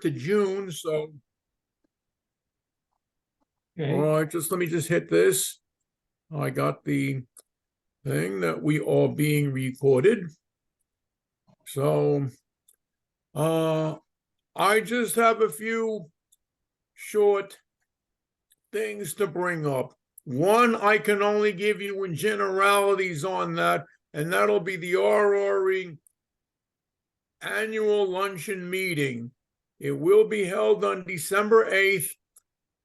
to June, so. Okay. All right, let me just hit this. I got the thing that we are being recorded. So, I just have a few short things to bring up. One, I can only give you in generalities on that, and that'll be the RRE annual luncheon meeting. It will be held on December 8th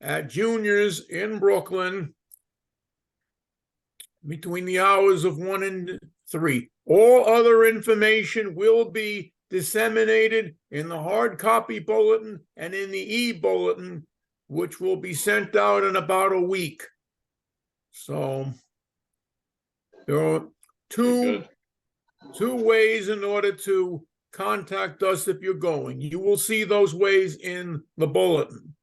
at Junior's in Brooklyn between the hours of 1 and 3. All other information will be disseminated in the hard copy bulletin and in the e-bulletin, which will be sent out in about a week. So there are two ways in order to contact us if you're going. You will see those ways in the bulletin.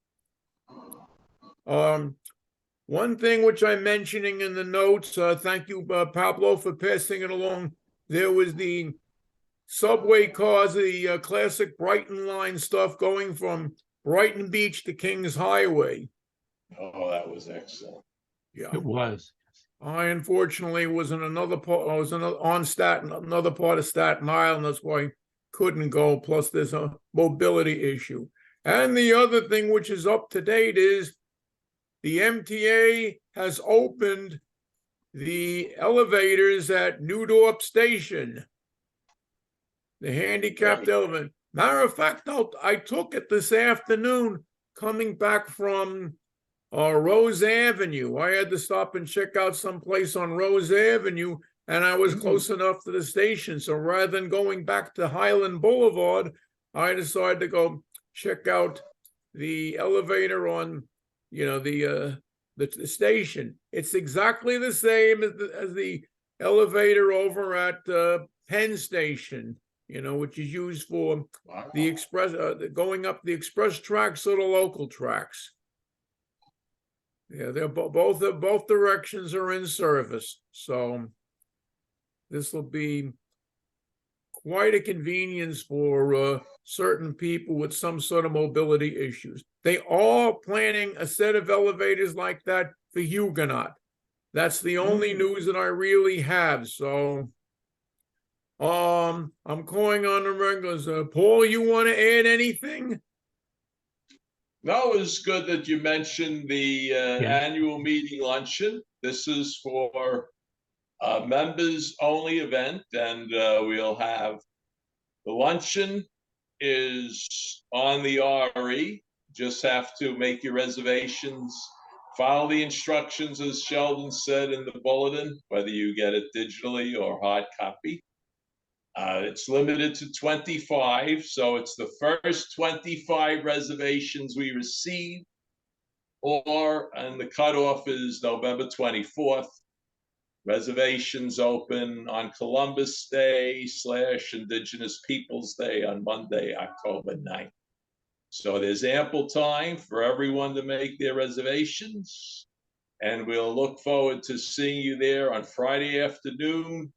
One thing which I'm mentioning in the notes, thank you, Pablo, for passing it along. There was the subway cars, the classic Brighton line stuff going from Brighton Beach to Kings Highway. Oh, that was excellent. Yeah, It was. I unfortunately was in another part. I was on Staten, another part of Staten Island. That's why I couldn't go. Plus, there's a mobility issue. And the other thing which is up to date is the MTA has opened the elevators at Newdorp Station, the handicapped elevator. Matter of fact, I took it this afternoon coming back from Rose Avenue. I had to stop and check out someplace on Rose Avenue, and I was close enough to the station. So rather than going back to Highland Boulevard, I decided to go check out the elevator on, the station. It's exactly the same as the elevator over at Penn Station, which is used for the express, going up the express tracks or the local tracks. Yeah, they're both directions are in service. So this will be quite a convenience for certain people with some sort of mobility issues. They are planning a set of elevators like that for Huguenot. That's the only news that I really have. So I'm calling on the regulars. Paul, you want to add anything? No, it was good that you mentioned the annual meeting luncheon. This is for a members only event, and we'll have the luncheon is on the RE. Just have to make your reservations, follow the instructions as Sheldon said in the bulletin, whether you get it digitally or hard copy. It's limited to 25, so it's the first 25 reservations we receive, and the cutoff is November 24th. Reservations open on Columbus Day / Indigenous Peoples Day on Monday, October 9th. So there's ample time for everyone to make their reservations, and we'll look forward to seeing you there on Friday afternoon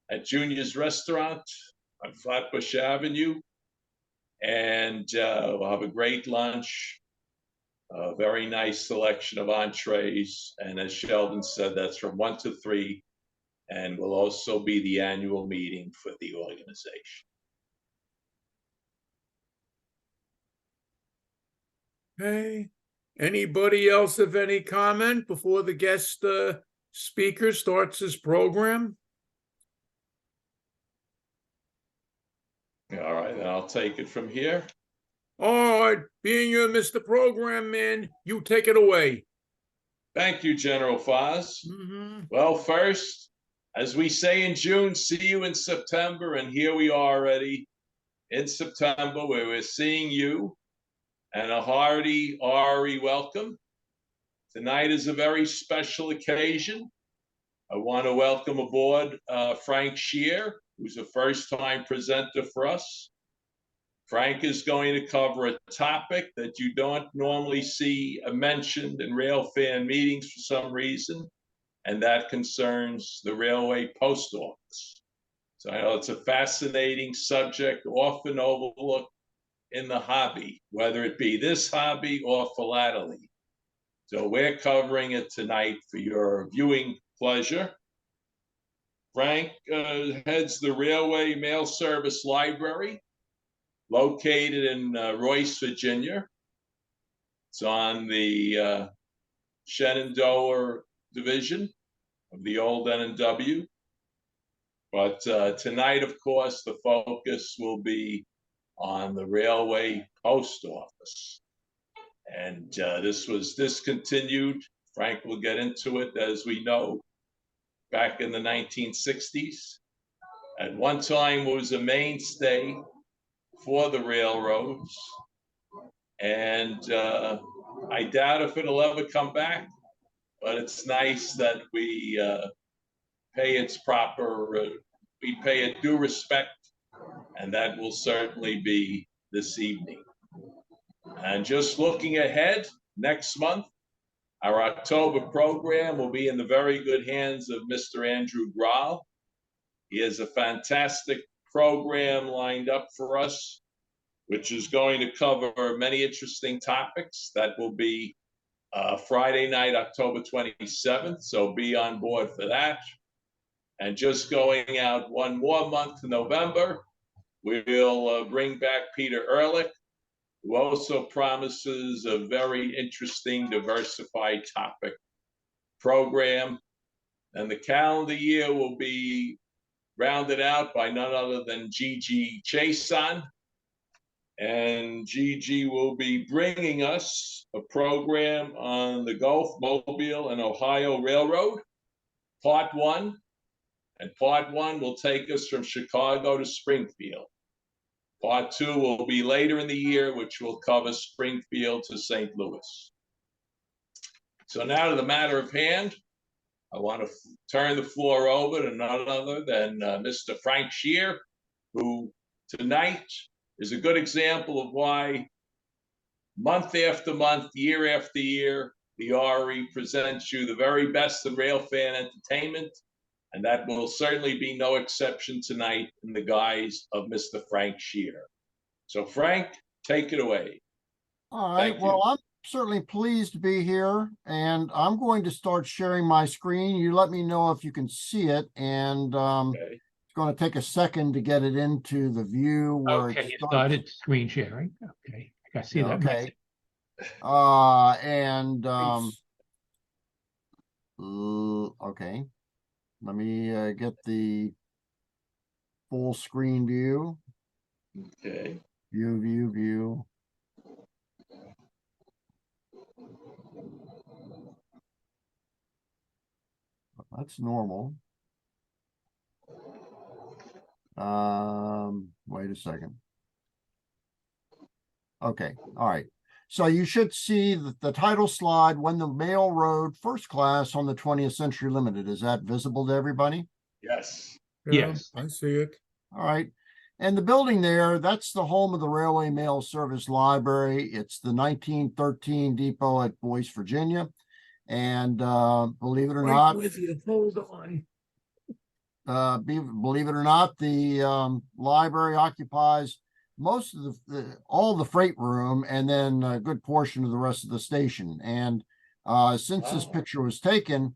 at Junior's Restaurant on Flatbush Avenue, and we'll have a great lunch, a very nice selection of entrees, and as Sheldon said, that's from 1 to 3, and will also be the annual meeting for the organization. Okay. Anybody else have any comment before the guest speaker starts his program? All right, then I'll take it from here. All right, being you're Mr. Program Man, you take it away. Thank you, General Foz. Well, first, as we say in June, see you in September, and here we are already in September where we're seeing you, and a hearty RE welcome. Tonight is a very special occasion. I want to welcome aboard Frank Scheer, who's a first-time presenter for us. Frank is going to cover a topic that you don't normally see mentioned in rail fan meetings for some reason, and that concerns the railway post office. So I know it's a fascinating subject, often overlooked, in the hobby, whether it be this hobby or philately. So we're covering it tonight for your viewing pleasure. Frank heads the Railway Mail Service Library, located in Royce, Virginia. It's on the Shenandoah division of the old N&W. But tonight, of course, the focus will be on the Railway Post Office. And this was discontinued. Frank will get into it, as we know, back in the 1960s. At one time, it was a mainstay for the railroads. And I doubt if it'll ever come back, but it's nice that we pay its proper, we pay it due respect, and that will certainly be this evening. And just looking ahead, next month, our October program will be in the very good hands of Mr. Andrew Grahl. He has a fantastic program lined up for us, which is going to cover many interesting topics. That will be Friday night, October 27th, so be on board for that. And just going out one more month to November, we'll bring back Peter Ehrlich, who also promises a very interesting, diversified topic program. And the calendar year will be rounded out by none other than Gigi Chason. And Gigi will be bringing us a program on the Gulf, Mobile, and Ohio Railroad, Part 1. And Part 1 will take us from Chicago to Springfield. Part 2 will be later in the year, which will cover Springfield to St. Louis. So now to the matter of hand, I want to turn the floor over to none other than Mr. Frank Scheer, who tonight is a good example of why month after month, year after year, the RE presents you the very best in railfan entertainment, and that will certainly be no exception tonight in the guise of Mr. Frank Scheer. So Frank, take it away. All right, well, I'm certainly pleased to be here, and I'm going to start sharing my screen. You let me know if you can see it, and Okay. it's going to take a second to get it into the view where Okay, it you starts. started screen sharing. Okay, I see that. Okay. Okay. Let me get the full screen view. Okay. View. That's normal. Wait a second. Okay, all right. So you should see the title slide, When the Mail Rode First Class on the 20th Century Limited. Is that visible to everybody? Yes. Yes. I see it. All right. And the building there, that's the home of the Railway Mail Service Library. It's the 1913 depot at Boyce, Virginia. And believe it or not, With you, hold on. believe it or not, the library occupies most of all the freight room and then a good portion of the rest of the station. And since this picture was taken,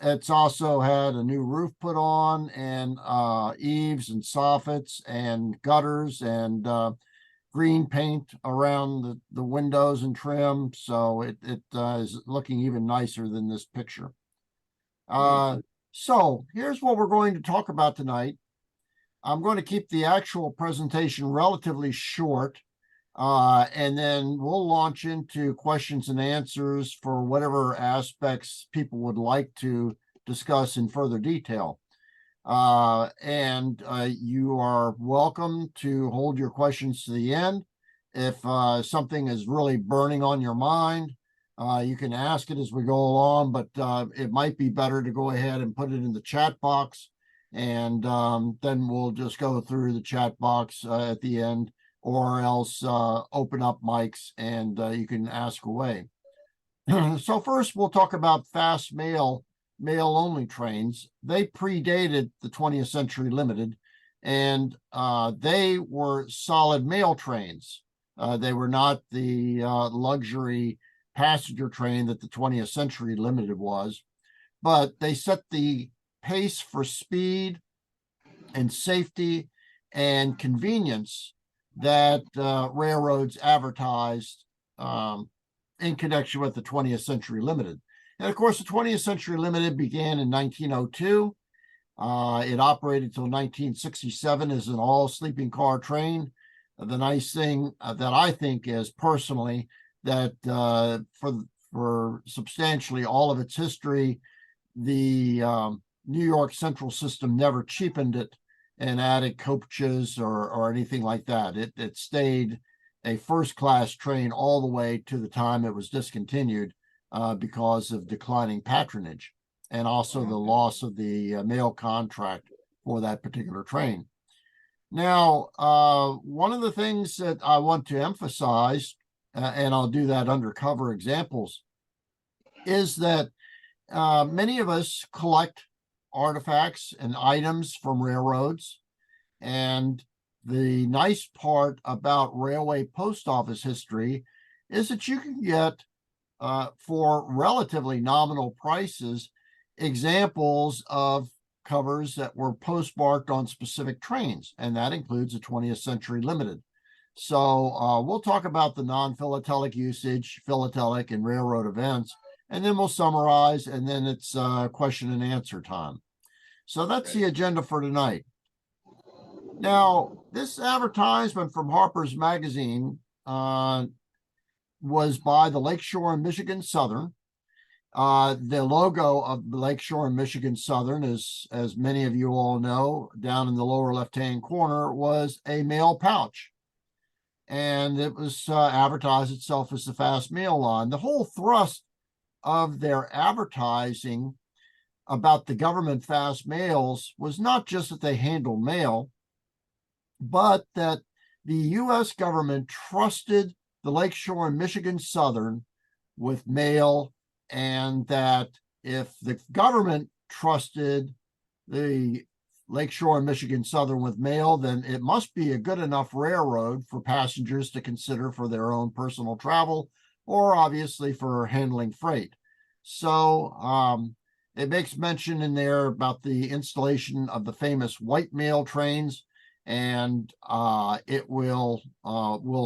it's also had a new roof put on and eaves and soffits and gutters and green paint around the windows and trim. So it is looking even nicer than this picture. So here's what we're going to talk about tonight. I'm going to keep the actual presentation relatively short, and then we'll launch into questions and answers for whatever aspects people would like to discuss in further detail. You are welcome to hold your questions to the end. If something is really burning on your mind, you can ask it as we go along, but it might be better to go ahead and put it in the chat box. And then we'll just go through the chat box at the end, or else open up mics and you can ask away. So first, we'll talk about fast mail-only trains. They predated the 20th Century Limited, and they were solid mail trains. They were not the luxury passenger train that the 20th Century Limited was, but they set the pace for speed and safety and convenience that railroads advertised in connection with the 20th Century Limited. And of course, the 20th Century Limited began in 1902. It operated until 1967 as an all sleeping car train. The nice thing that I think is personally that for substantially all of its history, the New York Central system never cheapened it and added coaches or anything like that. It stayed a first-class train all the way to the time it was discontinued because of declining patronage and also the loss of the mail contract for that particular train. Now, one of the things that I want to emphasize, and I'll do that under cover examples, is that many of us collect artifacts and items from railroads. And the nice part about railway post office history is that you can get, for relatively nominal prices, examples of covers that were postmarked on specific trains, and that includes the 20th Century Limited. So we'll talk about the non-philatelic usage, philatelic, and railroad events, and then we'll summarize, and then it's question and answer time. So that's the agenda for tonight. Now, this advertisement from Harper's Magazine was by the Lakeshore and Michigan Southern. The logo of the Lakeshore and Michigan Southern is, as many of you all know, down in the lower left-hand corner, was a mail pouch. And it was advertised itself as the fast mail line. The whole thrust of their advertising about the government fast mails was not just that they handled mail, but that the U.S. government trusted the Lakeshore and Michigan Southern with mail, and that if the government trusted the Lakeshore and Michigan Southern with mail, then it must be a good enough railroad for passengers to consider for their own personal travel, or obviously for handling freight. So it makes mention in there about the installation of the famous white mail trains, and we'll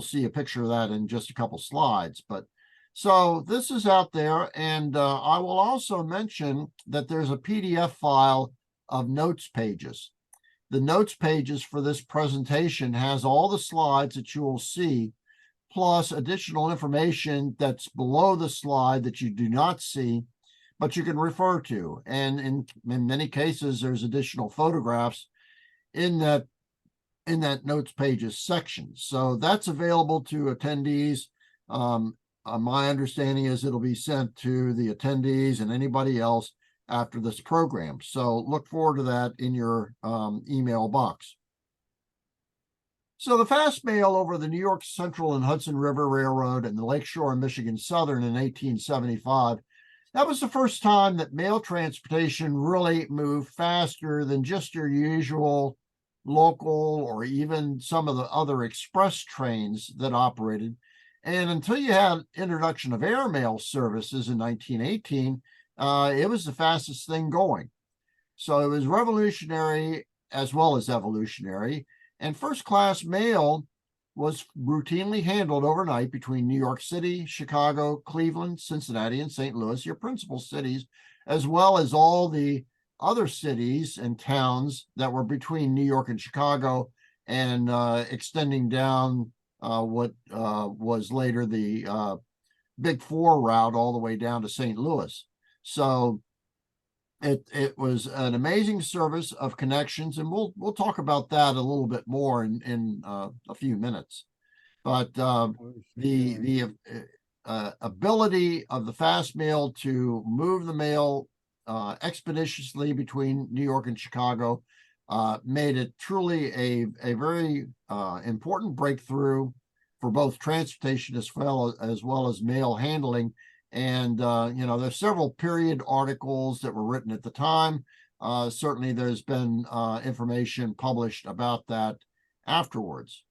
see a picture of that in just a couple slides. But so this is out there, and I will also mention that there's a PDF file of notes pages. The notes pages for this presentation has all the slides that you will see, plus additional information that's below the slide that you do not see, but you can refer to. And in many cases, there's additional photographs in that notes pages section. So that's available to attendees. My understanding is it'll be sent to the attendees and anybody else after this program. So look forward to that in your email box. So the fast mail over the New York Central and Hudson River Railroad and the Lakeshore and Michigan Southern in 1875, that was the first time that mail transportation really moved faster than just your usual local or even some of the other express trains that operated. And until you had introduction of airmail services in 1918, it was the fastest thing going. So it was revolutionary as well as evolutionary. And first-class mail was routinely handled overnight between New York City, Chicago, Cleveland, Cincinnati, and St. Louis, your principal cities, as well as all the other cities and towns that were between New York and Chicago, and extending down what was later the Big Four route all the way down to St. Louis. So it was an amazing service of connections, and we'll talk about that a little bit more in a few minutes. But the ability of the fast mail to move the mail expeditiously between New York and Chicago made it truly a very important breakthrough for both transportation as well as mail handling. And there's several period articles that were written at the time. Certainly there's been information published about that afterwards.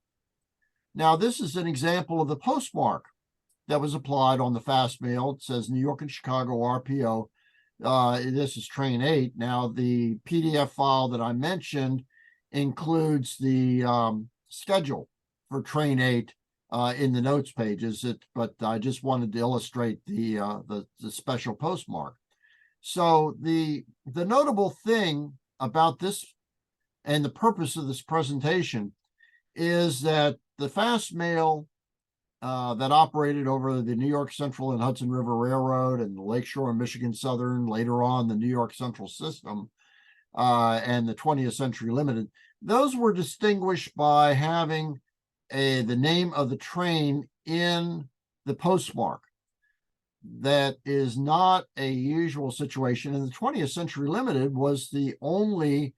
Now, this is an example of the postmark that was applied on the fast mail. It says New York and Chicago RPO. This is train 8. Now, the PDF file that I mentioned includes the schedule for train 8 in the notes pages. But I just wanted to illustrate the special postmark. So the notable thing about this and the purpose of this presentation is that the fast mail that operated over the New York Central and Hudson River Railroad and the Lakeshore and Michigan Southern, later on the New York Central System, and the 20th Century Limited, those were distinguished by having the name of the train in the postmark. That is not a usual situation. And the 20th Century Limited was the only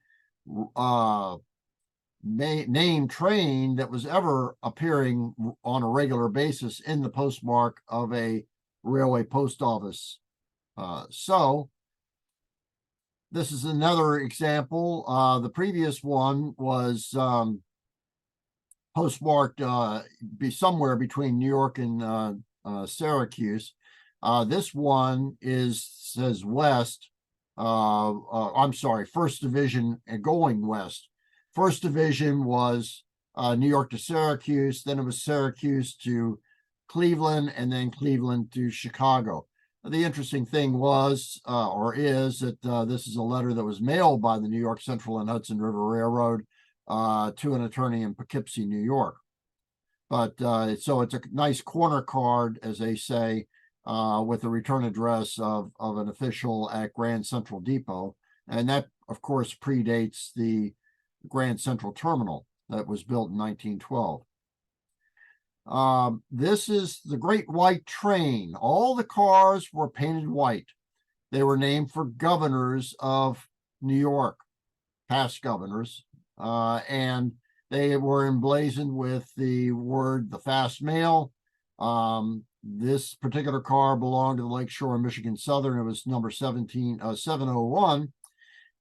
named train that was ever appearing on a regular basis in the postmark of a railway post office. So this is another example. The previous one was postmarked be somewhere between New York and Syracuse. This one says west. I'm sorry, First Division and going west. First Division was New York to Syracuse, then it was Syracuse to Cleveland, and then Cleveland to Chicago. The interesting thing was, or is, that this is a letter that was mailed by the New York Central and Hudson River Railroad to an attorney in Poughkeepsie, New York. But so it's a nice corner card, as they say, with a return address of an official at Grand Central Depot. And that, of course, predates the Grand Central Terminal that was built in 1912. This is the Great White Train. All the cars were painted white. They were named for governors of New York, past governors, and they were emblazoned with the word, the fast mail. This particular car belonged to the Lakeshore and Michigan Southern. It was number 701.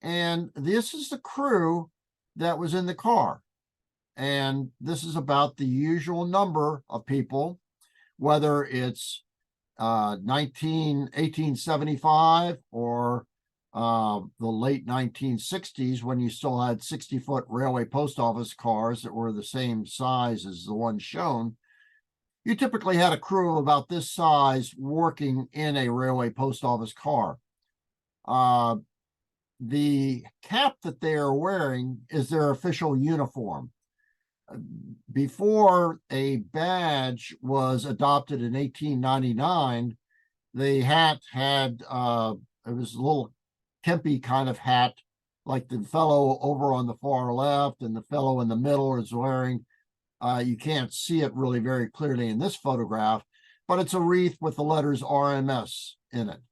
And this is the crew that was in the car. And this is about the usual number of people, whether it's 1875 or the late 1960s, when you still had 60-foot railway post office cars that were the same size as the one shown. You typically had a crew of about this size working in a railway post office car. The cap that they are wearing is their official uniform. Before a badge was adopted in 1899, the hat had, it was a little Kempy kind of hat, like the fellow over on the far left and the fellow in the middle is wearing. You can't see it really very clearly in this photograph, but it's a wreath with the letters RMS in it.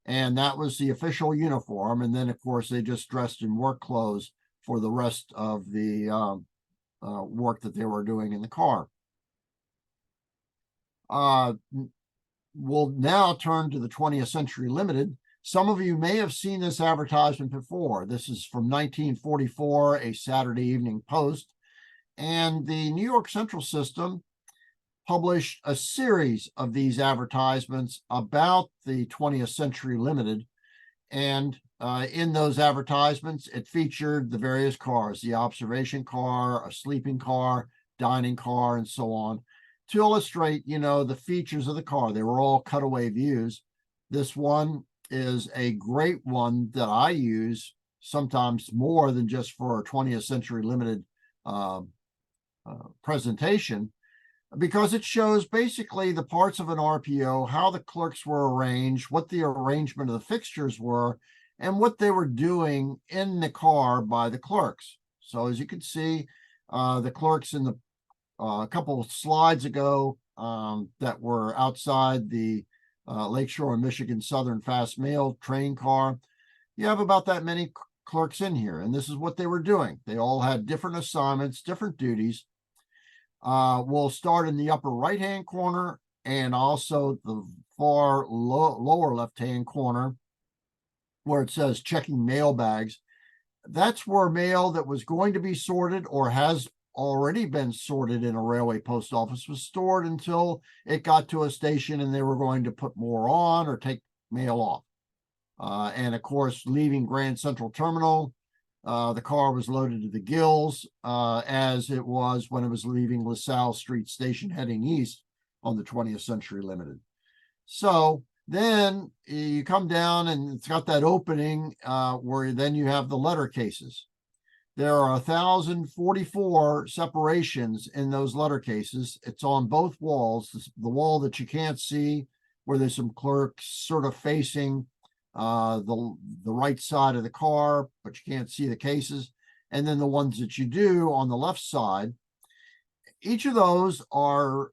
And that was the official uniform. And then, of course, they just dressed in work clothes for the rest of the work that they were doing in the car. We'll now turn to the 20th Century Limited. Some of you may have seen this advertisement before. This is from 1944, a Saturday Evening Post. And the New York Central System published a series of these advertisements about the 20th Century Limited. And in those advertisements, it featured the various cars, the observation car, a sleeping car, dining car, and so on, to illustrate, you know, the features of the car. They were all cutaway views. This one is a great one that I use sometimes more than just for a 20th Century Limited presentation, because it shows basically the parts of an RPO, how the clerks were arranged, what the arrangement of the fixtures were, and what they were doing in the car by the clerks. So as you can see, the clerks in the a couple of slides ago that were outside the Lakeshore and Michigan Southern fast mail train car, you have about that many clerks in here, and this is what they were doing. They all had different assignments, different duties. We'll start in the upper right-hand corner and also the far lower left-hand corner where it says checking mail bags. That's where mail that was going to be sorted or has already been sorted in a railway post office was stored until it got to a station and they were going to put more on or take mail off. And of course, leaving Grand Central Terminal, the car was loaded to the gills, as it was when it was leaving LaSalle Street Station heading east on the 20th Century Limited. So then you come down and it's got that opening where then you have the letter cases. There are 1,044 separations in those letter cases. It's on both walls. The wall that you can't see, where there's some clerks sort of facing the right side of the car, but you can't see the cases. And then the ones that you do on the left side. Each of those are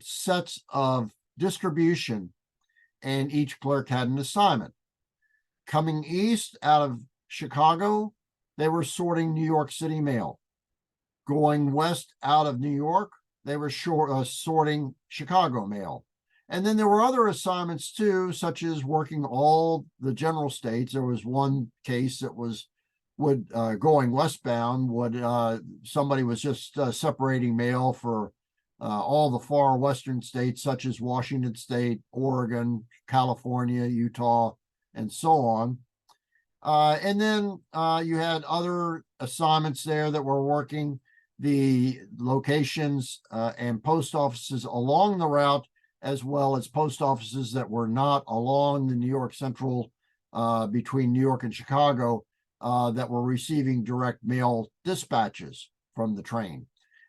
sets of distribution, and each clerk had an assignment. Coming east out of Chicago, they were sorting New York City mail. Going west out of New York, they were sorting Chicago mail. And then there were other assignments too, such as working all the general states. There was one case that was going westbound, somebody was just separating mail for all the far western states, such as Washington State, Oregon, California, Utah, and so on. And then you had other assignments there that were working the locations and post offices along the route, as well as post offices that were not along the New York Central between New York and Chicago that were receiving direct mail dispatches from the train.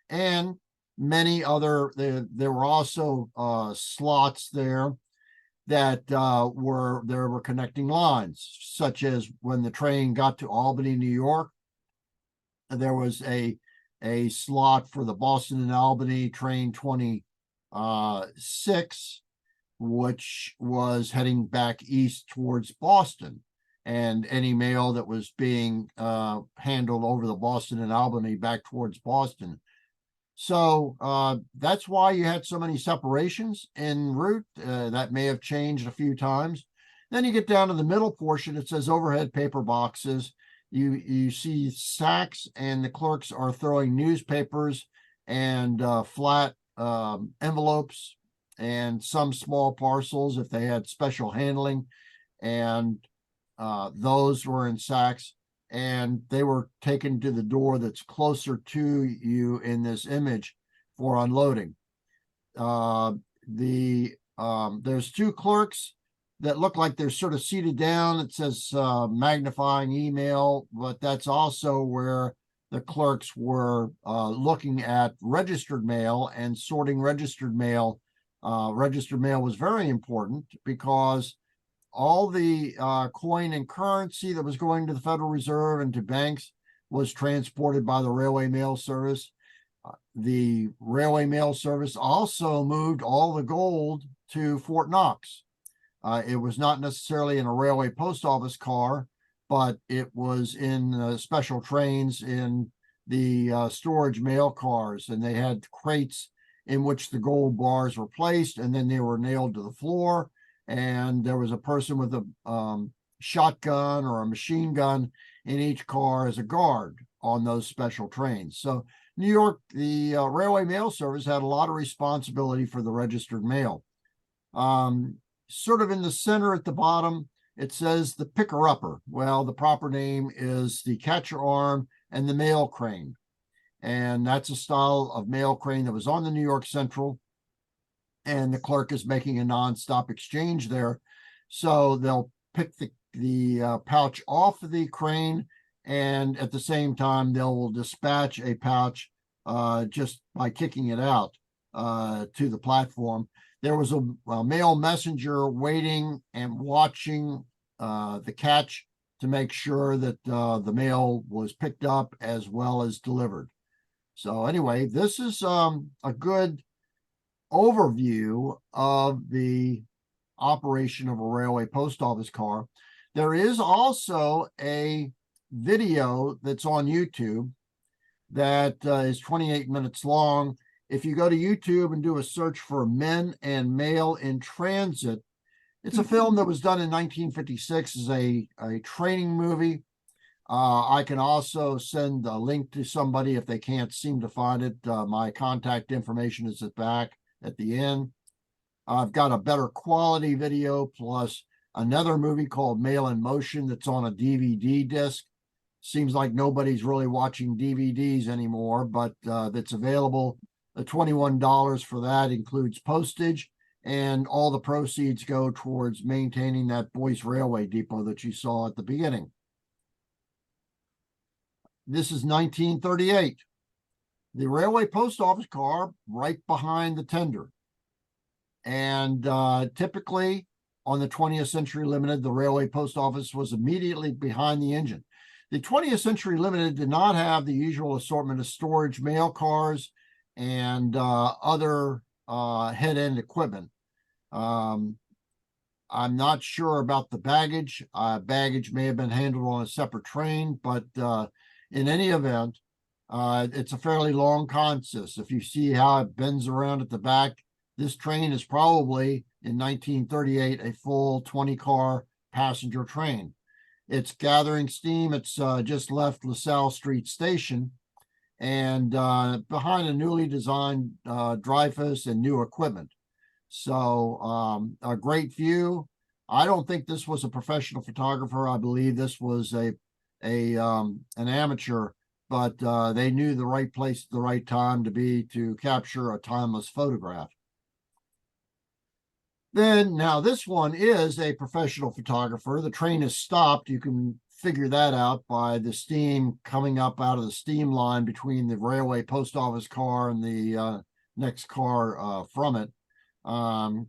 And many other, there were also slots there that were connecting lines, such as when the train got to Albany, New York, there was a slot for the Boston and Albany train 26, which was heading back east towards Boston, and any mail that was being handled over the Boston and Albany back towards Boston. So that's why you had so many separations en route. That may have changed a few times. Then you get down to the middle portion. It says overhead paper boxes. You see sacks, and the clerks are throwing newspapers and flat envelopes and some small parcels if they had special handling. And those were in sacks, and they were taken to the door that's closer to you in this image for unloading. There's two clerks that look like they're sort of seated down. It says magnifying email, but that's also where the clerks were looking at registered mail and sorting registered mail. Registered mail was very important because all the coin and currency that was going to the Federal Reserve and to banks was transported by the Railway Mail Service. The Railway Mail Service also moved all the gold to Fort Knox. It was not necessarily in a railway post office car, but it was in special trains in the storage mail cars, and they had crates in which the gold bars were placed, and then they were nailed to the floor. And there was a person with a shotgun or a machine gun in each car as a guard on those special trains. So New York, the Railway Mail Service had a lot of responsibility for the registered mail. Sort of in the center at the bottom, it says the picker-upper. Well, the proper name is the catcher arm and the mail crane. And that's a style of mail crane that was on the New York Central. And the clerk is making a nonstop exchange there. So they'll pick the pouch off of the crane, and at the same time, they'll dispatch a pouch just by kicking it out to the platform. There was a mail messenger waiting and watching the catch to make sure that the mail was picked up as well as delivered. So anyway, this is a good overview of the operation of a railway post office car. There is also a video that's on YouTube that is 28 minutes long. If you go to YouTube and do a search for Men and Mail in Transit, it's a film that was done in 1956 as a training movie. I can also send a link to somebody if they can't seem to find it. My contact information is at the end. I've got a better quality video plus another movie called Mail in Motion that's on a DVD disc. Seems like nobody's really watching DVDs anymore, but that's available. The $21 for that includes postage, and all the proceeds go towards maintaining that Boyce Railway Depot that you saw at the beginning. This is 1938. The railway post office car right behind the tender. And typically on the 20th Century Limited, the railway post office was immediately behind the engine. The 20th Century Limited did not have the usual assortment of storage mail cars and other head-end equipment. I'm not sure about the baggage. Baggage may have been handled on a separate train, but in any event, it's a fairly long consist. If you see how it bends around at the back, this train is probably, in 1938, a full 20-car passenger train. It's gathering steam. It's just left LaSalle Street Station, and behind a newly designed Dreyfus and new equipment. So a great view. I don't think this was a professional photographer. I believe this was an amateur, but they knew the right place at the right time to capture a timeless photograph. Then now this one is a professional photographer. The train is stopped. You can figure that out by the steam coming up out of the steam line between the railway post office car and the next car from it.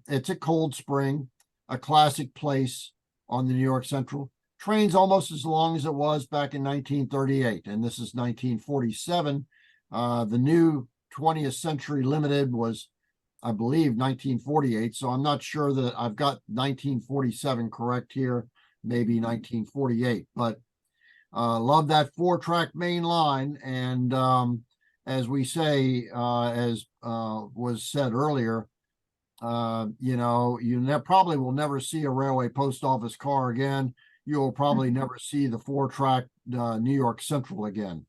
It's at Cold Spring, a classic place on the New York Central. Train's almost as long as it was back in 1938, and this is 1947. The new 20th Century Limited was, I believe, 1948, so I'm not sure that I've got 1947 correct here, maybe 1948, but love that 4-track main line. And as we say, as was said earlier, you probably will never see a railway post office car again. You'll probably never see the 4-track New York Central again.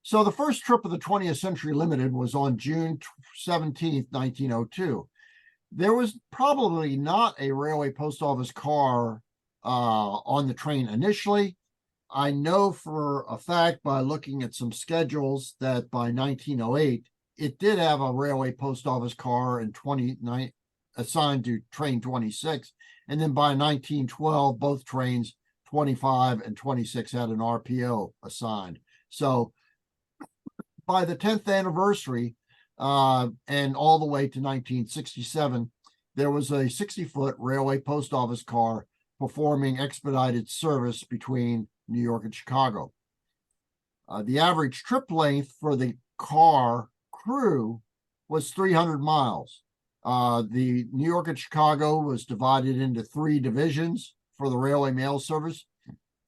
So the first trip of the 20th Century Limited was on June 17th, 1902. There was probably not a railway post office car on the train initially. I know for a fact by looking at some schedules that by 1908, it did have a railway post office car in 29 assigned to train 26. And then by 1912, both trains 25 and 26 had an RPO assigned. So by the 10th anniversary and all the way to 1967, there was a 60-foot railway post office car performing expedited service between New York and Chicago. The average trip length for the car crew was 300 miles. The New York and Chicago was divided into 3 divisions for the railway mail service,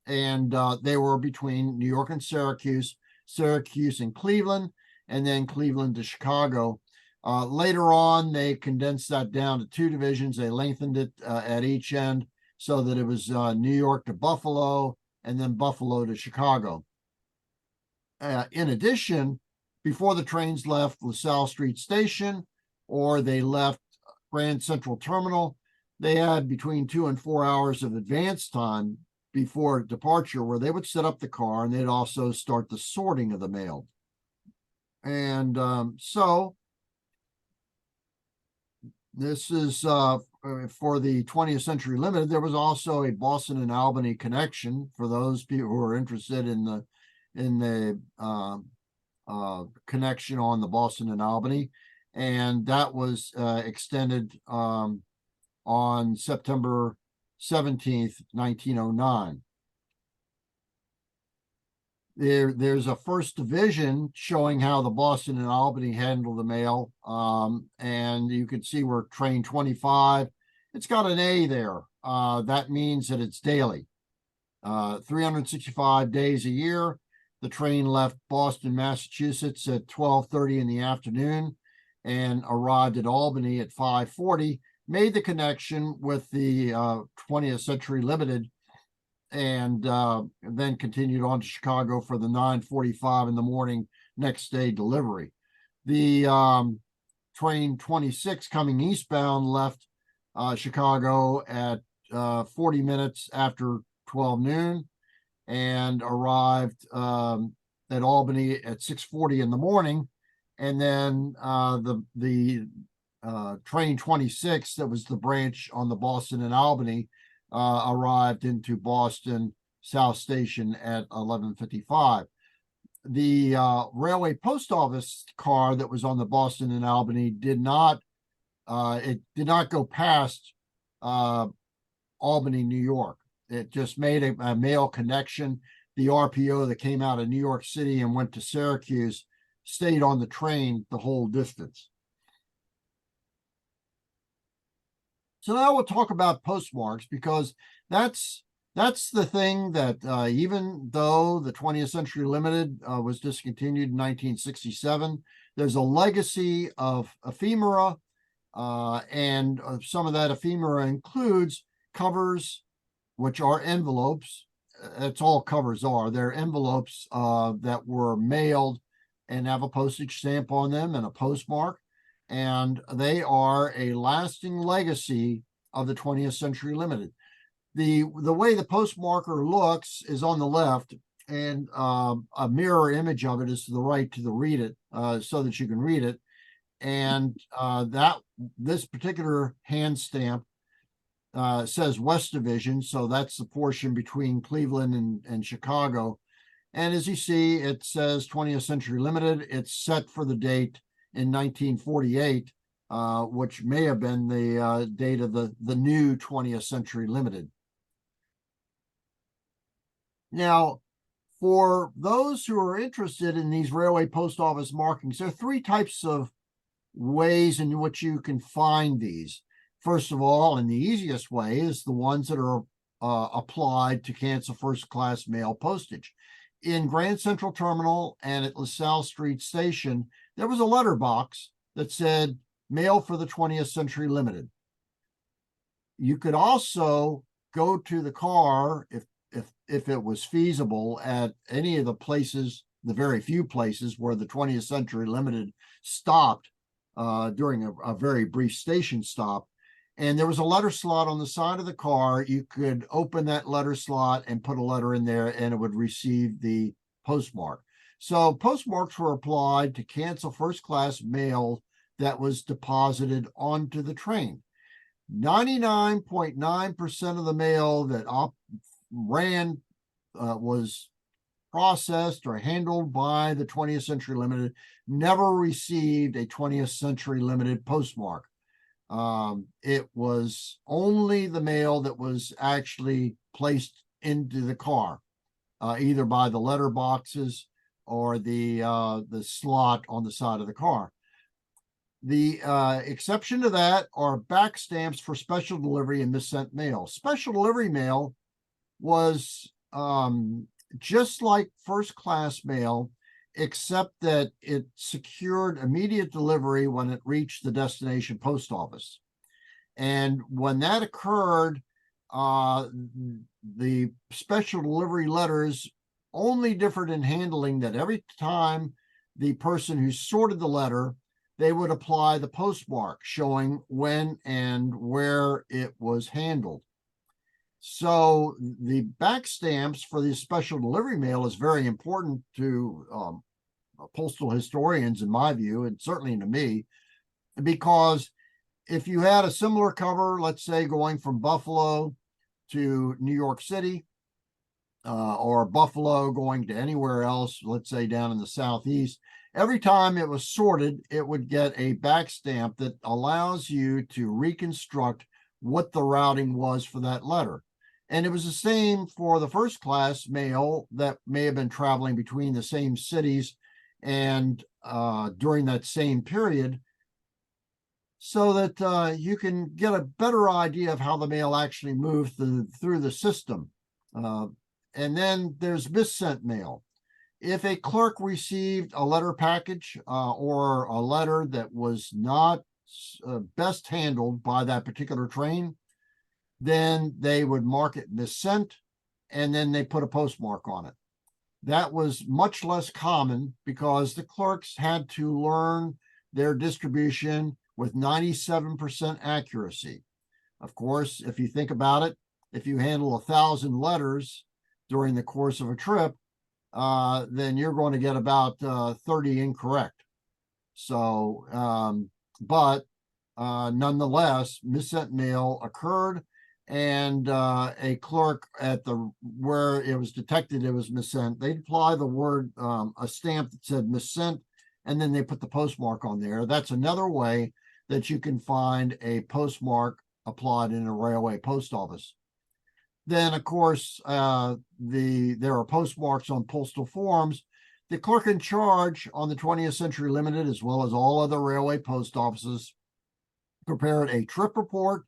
and they were between New York and Syracuse, Syracuse and Cleveland, and then Cleveland to Chicago. Later on, they condensed that down to 2 divisions. They lengthened it at each end so that it was New York to Buffalo and then Buffalo to Chicago. In addition, before the trains left LaSalle Street Station or they left Grand Central Terminal, they had between 2 and 4 hours of advance time before departure where they would set up the car, and they'd also start the sorting of the mail. And so this is for the 20th Century Limited. There was also a Boston and Albany connection for those people who are interested in the connection on the Boston and Albany, and that was extended on September 17th, 1909. There's a first division showing how the Boston and Albany handle the mail, and you can see where train 25, it's got an A there. That means that it's daily, 365 days a year. The train left Boston, Massachusetts at 12:30 in the afternoon and arrived at Albany at 5:40, made the connection with the 20th Century Limited and then continued on to Chicago for the 9:45 in the morning next day delivery. The train 26 coming eastbound left Chicago at 40 minutes after 12 noon and arrived at Albany at 6:40 in the morning. And then the train 26, that was the branch on the Boston and Albany, arrived into Boston South Station at 11:55. The railway post office car that was on the Boston and Albany did not go past Albany, New York. It just made a mail connection. The RPO that came out of New York City and went to Syracuse stayed on the train the whole distance. So now we'll talk about postmarks, because that's the thing that even though the 20th Century Limited was discontinued in 1967, there's a legacy of ephemera, and some of that ephemera includes covers, which are envelopes. That's all covers are. They're envelopes that were mailed and have a postage stamp on them and a postmark. And they are a lasting legacy of the 20th Century Limited. The way the postmarker looks is on the left, and a mirror image of it is to the right to read it, so that you can read it. And this particular hand stamp says West Division, so that's the portion between Cleveland and Chicago. And as you see, it says 20th Century Limited. It's set for the date in 1948, which may have been the date of the new 20th Century Limited. Now, for those who are interested in these railway post office markings, there are three types of ways in which you can find these. First of all, and the easiest way is the ones that are applied to cancel first-class mail postage. In Grand Central Terminal and at LaSalle Street Station, there was a letter box that said mail for the 20th Century Limited. You could also go to the car, if it was feasible, at any of the places, the very few places where the 20th Century Limited stopped during a very brief station stop. And there was a letter slot on the side of the car. You could open that letter slot and put a letter in there, and it would receive the postmark. So postmarks were applied to cancel first-class mail that was deposited onto the train. 99.9% of the mail that ran was processed or handled by the 20th Century Limited never received a 20th Century Limited postmark. It was only the mail that was actually placed into the car, either by the letter boxes or the slot on the side of the car. The exception to that are back stamps for special delivery and missent mail. Special delivery mail was just like first-class mail, except that it secured immediate delivery when it reached the destination post office. And when that occurred, the special delivery letters only differed in handling, that every time the person who sorted the letter, they would apply the postmark showing when and where it was handled. So the back stamps for the special delivery mail is very important to postal historians, in my view, and certainly to me, because if you had a similar cover, let's say going from Buffalo to New York City, or Buffalo going to anywhere else, let's say down in the Southeast, every time it was sorted, it would get a back stamp that allows you to reconstruct what the routing was for that letter. And it was the same for the first-class mail that may have been traveling between the same cities and during that same period, so that you can get a better idea of how the mail actually moved through the system. And then there's missent mail. If a clerk received a letter package or a letter that was not best handled by that particular train, then they would mark it missent, and then they put a postmark on it. That was much less common because the clerks had to learn their distribution with 97% accuracy. Of course, if you think about it, if you handle 1,000 letters during the course of a trip, then you're going to get about 30 incorrect. So, but nonetheless, missent mail occurred, and a clerk at the where it was detected it was missent, they'd apply the word a stamp that said missent, and then they put the postmark on there. That's another way that you can find a postmark applied in a railway post office. Then, of course, there are postmarks on postal forms. The clerk in charge on the 20th Century Limited, as well as all other railway post offices, prepared a trip report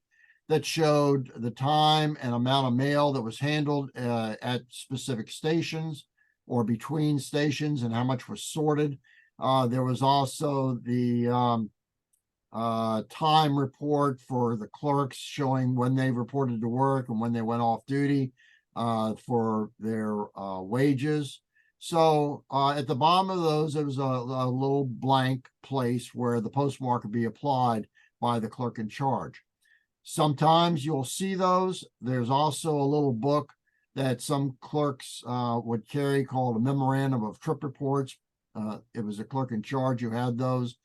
that showed the time and amount of mail that was handled at specific stations or between stations and how much was sorted. There was also the time report for the clerks showing when they reported to work and when they went off duty for their wages. So at the bottom of those, there was a little blank place where the postmark could be applied by the clerk in charge. Sometimes you'll see those. There's also a little book that some clerks would carry called a memorandum of trip reports. It was a clerk in charge who had those.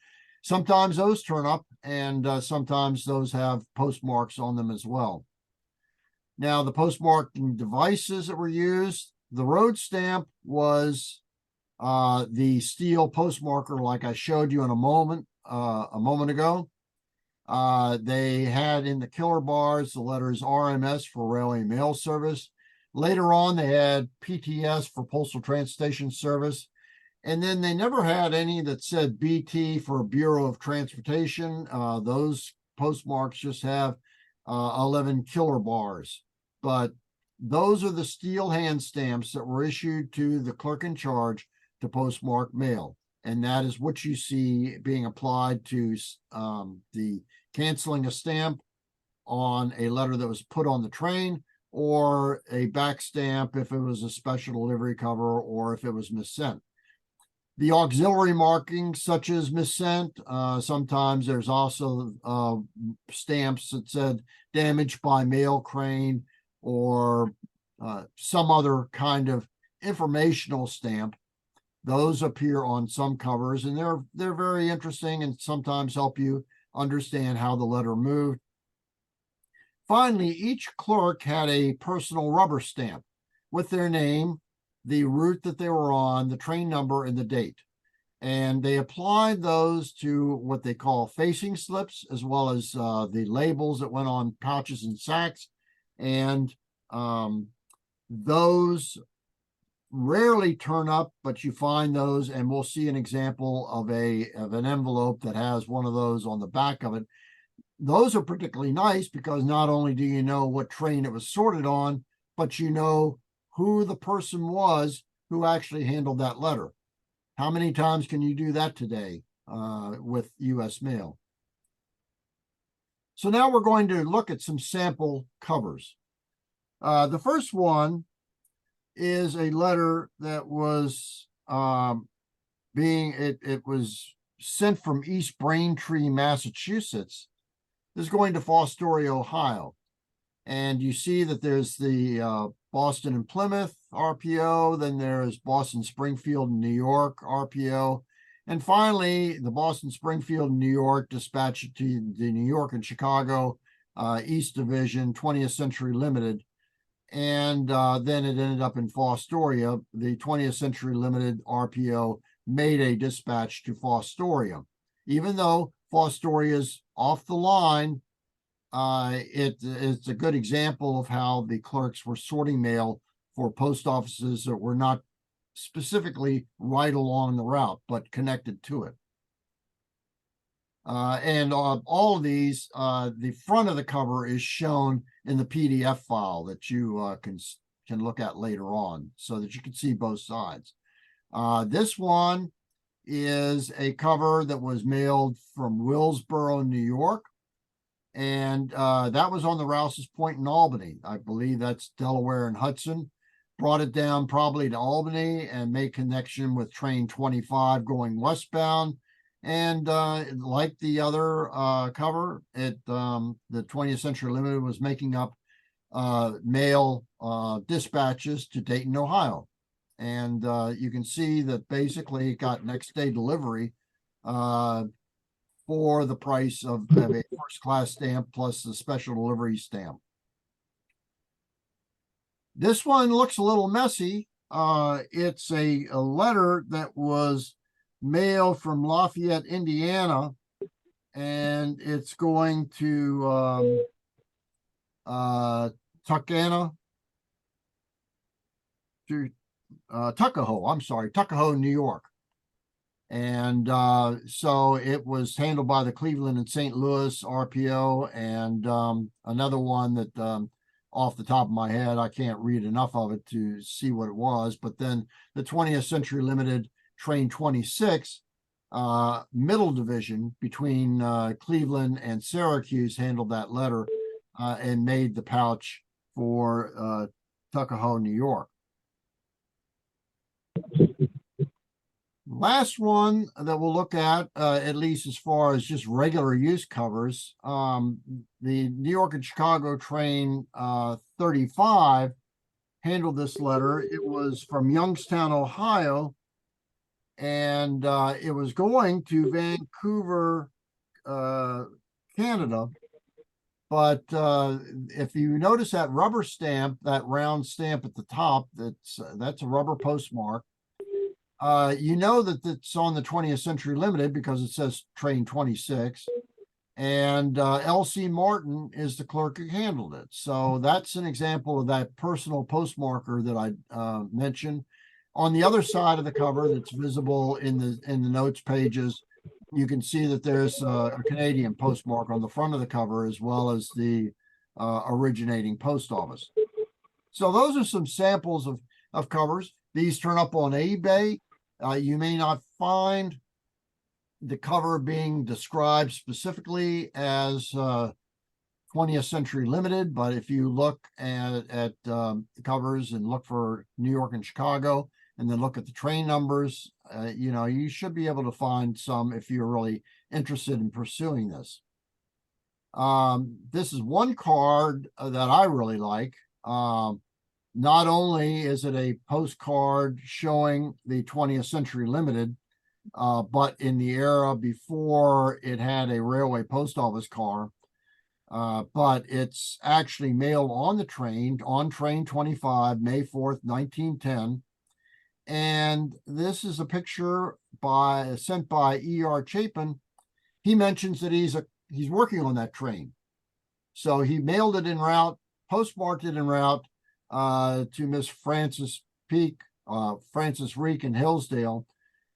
Sometimes those turn up, and sometimes those have postmarks on them as well. Now, the postmarking devices that were used, the road stamp was the steel postmarker, like I showed you in a moment ago. They had in the killer bars the letters RMS for Railway Mail Service. Later on, they had PTS for Postal Transportation Service. And then they never had any that said BT for Bureau of Transportation. Those postmarks just have 11 killer bars. But those are the steel hand stamps that were issued to the clerk in charge to postmark mail. And that is what you see being applied to the canceling a stamp on a letter that was put on the train, or a back stamp if it was a special delivery cover or if it was missent. The auxiliary markings, such as missent, sometimes there's also stamps that said damaged by mail crane or some other kind of informational stamp. Those appear on some covers, and they're very interesting and sometimes help you understand how the letter moved. Finally, each clerk had a personal rubber stamp with their name, the route that they were on, the train number, and the date. And they applied those to what they call facing slips, as well as the labels that went on pouches and sacks. And those rarely turn up, but you find those, and we'll see an example of an envelope that has one of those on the back of it. Those are particularly nice because not only do you know what train it was sorted on, but you know who the person was who actually handled that letter. How many times can you do that today with U.S. mail? So now we're going to look at some sample covers. The first one is a letter that was it was sent from East Braintree, Massachusetts. This is going to Fostoria, Ohio. And you see that there's the Boston and Plymouth RPO, then there's Boston, Springfield, and New York RPO. And finally, the Boston, Springfield, and New York dispatched to the New York and Chicago East Division, 20th Century Limited. And then it ended up in Fostoria. The 20th Century Limited RPO made a dispatch to Fostoria. Even though Fostoria is off the line, it's a good example of how the clerks were sorting mail for post offices that were not specifically right along the route, but connected to it. And all of these, the front of the cover is shown in the PDF file that you can look at later on so that you can see both sides. This one is a cover that was mailed from Willsboro, New York. And that was on the Rouse's Point in Albany. I believe that's Delaware and Hudson. brought it down probably to Albany and made connection with train 25 going westbound. And like the other cover, the 20th Century Limited was making up mail dispatches to Dayton, Ohio. And you can see that basically it got next day delivery for the price of a first class stamp plus the special delivery stamp. This one looks a little messy. It's a letter that was mailed from Lafayette, Indiana, and it's going to Tuckahoe, Tuckahoe, New York. And so it was handled by the Cleveland and St. Louis RPO, and another one that off the top of my head, I can't read enough of it to see what it was. But then the 20th Century Limited Train 26, middle division between Cleveland and Syracuse, handled that letter and made the pouch for Tuckahoe, New York. Last one that we'll look at least as far as just regular use covers, the New York and Chicago train 35 handled this letter. It was from Youngstown, Ohio, and it was going to Vancouver, Canada. But if you notice that rubber stamp, that round stamp at the top, that's a rubber postmark. You know that it's on the 20th Century Limited because it says train 26, and L.C. Martin is the clerk who handled it. So that's an example of that personal postmarker that I mentioned. On the other side of the cover that's visible in the notes pages, you can see that there's a Canadian postmark on the front of the cover as well as the originating post office. So those are some samples of covers. These turn up on eBay. You may not find the cover being described specifically as 20th Century Limited, but if you look at covers and look for New York and Chicago, and then look at the train numbers, you should be able to find some if you're really interested in pursuing this. This is one card that I really like. Not only is it a postcard showing the 20th Century Limited, but in the era before it had a railway post office car, but it's actually mailed on the train, on train 25, May 4th, 1910. And this is a picture sent by E.R. Chapin. He mentions that he's working on that train. So he mailed it en route, postmarked it en route to Miss Frances Reek in Hillsdale.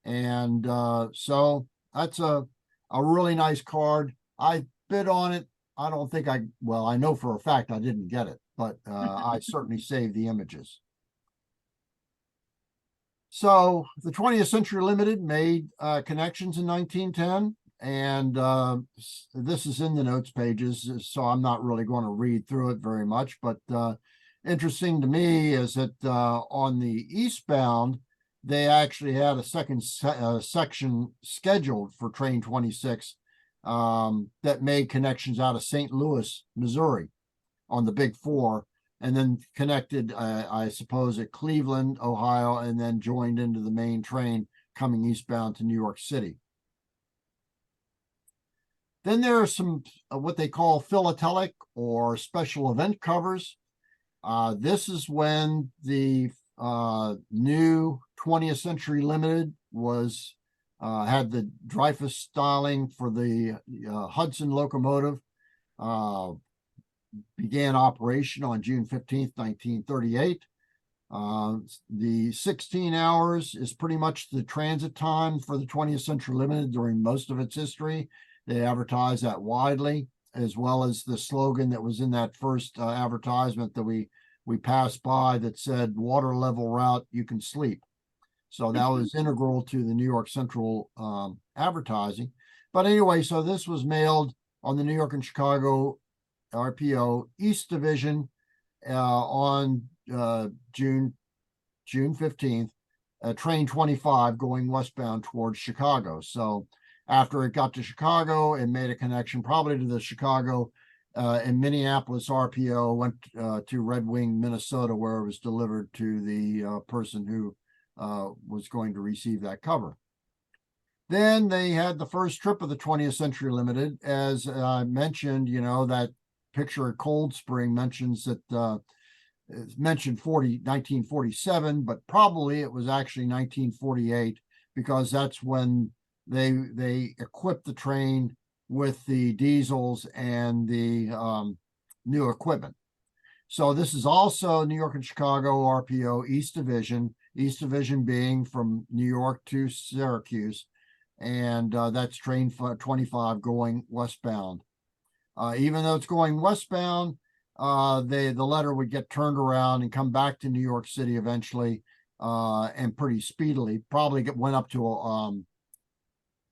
And so that's a really nice card. I bid on it. I don't think I know for a fact I didn't get it, but I certainly saved the images. So the 20th Century Limited made connections in 1910, and this is in the notes pages, so I'm not really going to read through it very much, but interesting to me is that on the eastbound, they actually had a second section scheduled for train 26 that made connections out of St. Louis, Missouri on the Big Four, and then connected, I suppose, at Cleveland, Ohio, and then joined into the main train coming eastbound to New York City. Then there are some what they call philatelic or special event covers. This is when the new 20th Century Limited was had the Dreyfus styling for the Hudson locomotive. Began operation on June 15th, 1938. The 16 hours is pretty much the transit time for the 20th Century Limited during most of its history. They advertise that widely, as well as the slogan that was in that first advertisement that we passed by that said, "Water level route, you can sleep." So that was integral to the New York Central advertising. But anyway, so this was mailed on the New York and Chicago RPO East Division on June June 15th, train 25 going westbound towards Chicago. So after it got to Chicago, it made a connection probably to the Chicago and Minneapolis RPO, went to Red Wing, Minnesota, where it was delivered to the person who was going to receive that cover. Then they had the first trip of the 20th Century Limited. As I mentioned, you know, that picture at Cold Spring mentions that it's mentioned 1947, but probably it was actually 1948, because that's when they equipped the train with the diesels and the new equipment. So this is also New York and Chicago RPO East Division being from New York to Syracuse, and that's train 25 going westbound. Even though it's going westbound, the letter would get turned around and come back to New York City eventually, and pretty speedily. Probably went up to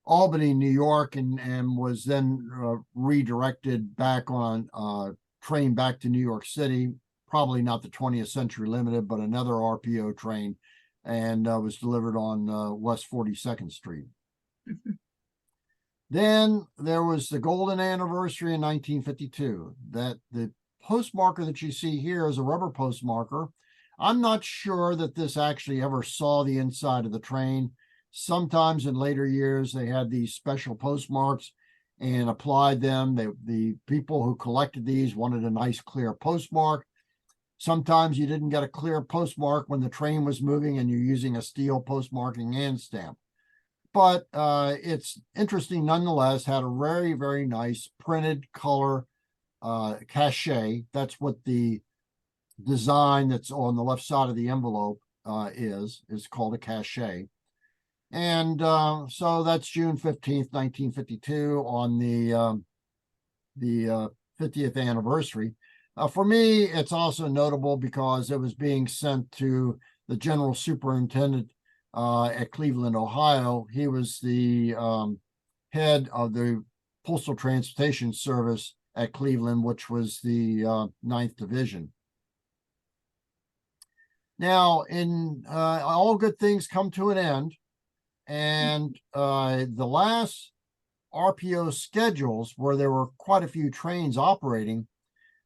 Albany, New York, and was then redirected back on train back to New York City. Probably not the 20th Century Limited, but another RPO train, and was delivered on West 42nd Street. Then there was the golden anniversary in 1952. That the postmarker that you see here is a rubber postmarker. I'm not sure that this actually ever saw the inside of the train. Sometimes in later years, they had these special postmarks and applied them. The people who collected these wanted a nice clear postmark. Sometimes you didn't get a clear postmark when the train was moving and you're using a steel postmarking hand stamp. But it's interesting nonetheless. Had a very, very nice printed color cachet. That's what the design that's on the left side of the envelope is called a cachet. And so that's June 15th, 1952 on the 50th anniversary. For me, it's also notable because it was being sent to the general superintendent at Cleveland, Ohio. He was the head of the Postal Transportation Service at Cleveland, which was the 9th Division. Now, in all good things come to an end, and the last RPO schedules where there were quite a few trains operating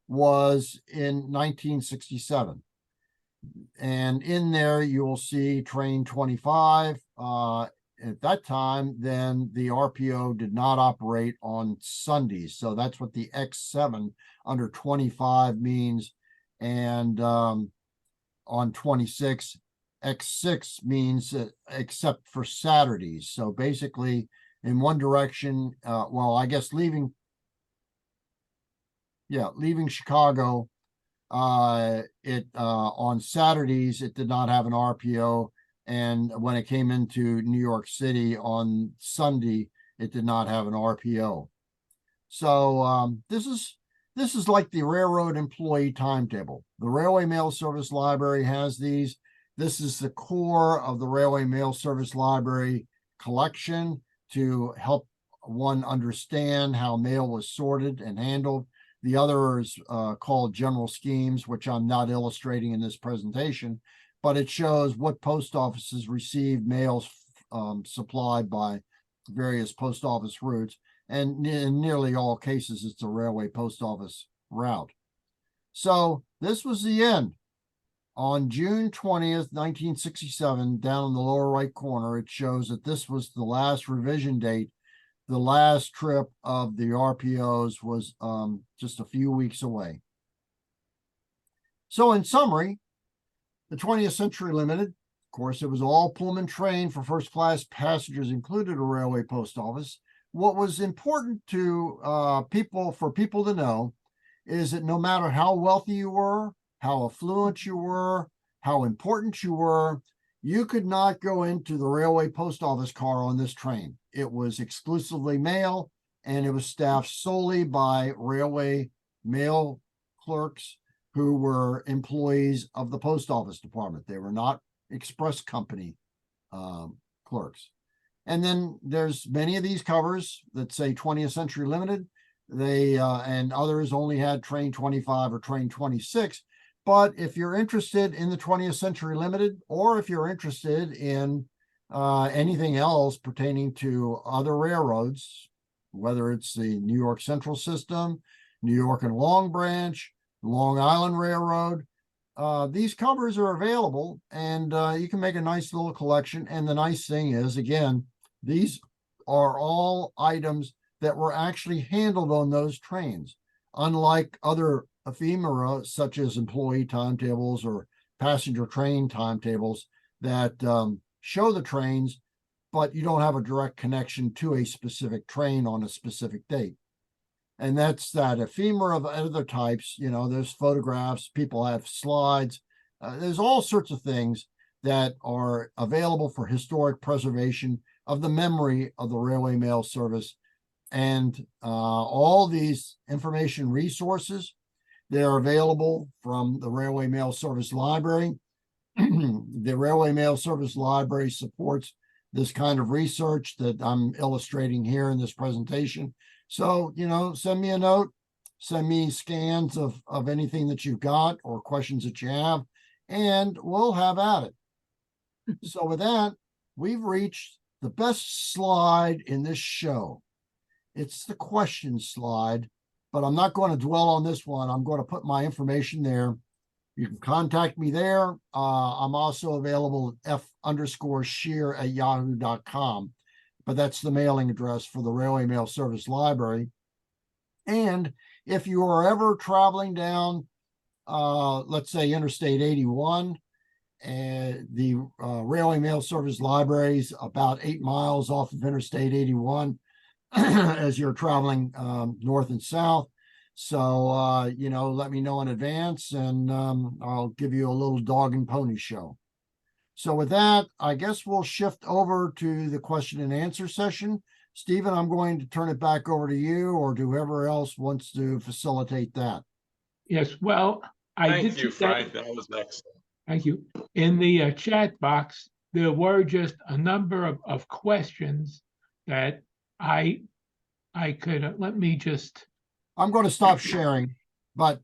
was in 1967. And in there, you will see train 25. At that time, then the RPO did not operate on Sundays. So that's what the X7 under 25 means. And on 26, X6 means except for Saturdays. So basically, in one direction, well, I guess leaving Chicago, on Saturdays, it did not have an RPO. And when it came into New York City on Sunday, it did not have an RPO. So this is like the railroad employee timetable. The Railway Mail Service Library has these. This is the core of the Railway Mail Service Library collection to help one understand how mail was sorted and handled. The other is called General Schemes, which I'm not illustrating in this presentation, but it shows what post offices received mails supplied by various post office routes. And in nearly all cases, it's a railway post office route. So this was the end. On June 20th, 1967, down in the lower right corner, it shows that this was the last revision date. The last trip of the RPOs was just a few weeks away. So in summary, the 20th Century Limited, of course, it was all Pullman train for first class passengers, included a railway post office. What was important to people to know is that no matter how wealthy you were, how affluent you were, how important you were, you could not go into the railway post office car on this train. It was exclusively mail, and it was staffed solely by railway mail clerks who were employees of the post office department. They were not express company clerks. And then there's many of these covers that say 20th Century Limited. They and others only had train 25 or train 26. But if you're interested in the 20th Century Limited, or if you're interested in anything else pertaining to other railroads, whether it's the New York Central System, New York and Long Branch, Long Island Railroad, these covers are available, and you can make a nice little collection. And the nice thing is, again, these are all items that were actually handled on those trains, unlike other ephemera such as employee timetables or passenger train timetables that show the trains, but you don't have a direct connection to a specific train on a specific date. And that's that ephemera of other types. You know, there's photographs, people have slides. There's all sorts of things that are available for historic preservation of the memory of the Railway Mail Service. And all these information resources, they're available from the Railway Mail Service Library. The Railway Mail Service Library supports this kind of research that I'm illustrating here in this presentation. So, you know, send me a note, send me scans of anything that you've got or questions that you have, and we'll have at it. So with that, we've reached the best slide in this show. It's the question slide, but I'm not going to dwell on this one. I'm going to put my information there. You can contact me there. I'm also available at f_scheer@yahoo.com, but that's the mailing address for the Railway Mail Service Library. And if you are ever traveling down, let's say Interstate 81, and the Railway Mail Service Library is about 8 miles off of Interstate 81 as you're traveling north and south. So, you know, let me know in advance, and I'll give you a little dog and pony show. So with that, I guess we'll shift over to the question and answer session. Stephen, I'm going to turn it back over to you, or to whoever else wants to facilitate that. Yes, well, Thank you, Frank. That was excellent. Thank you. In the chat box, there were just a number of questions that I could, let me just. I'm going to stop sharing, but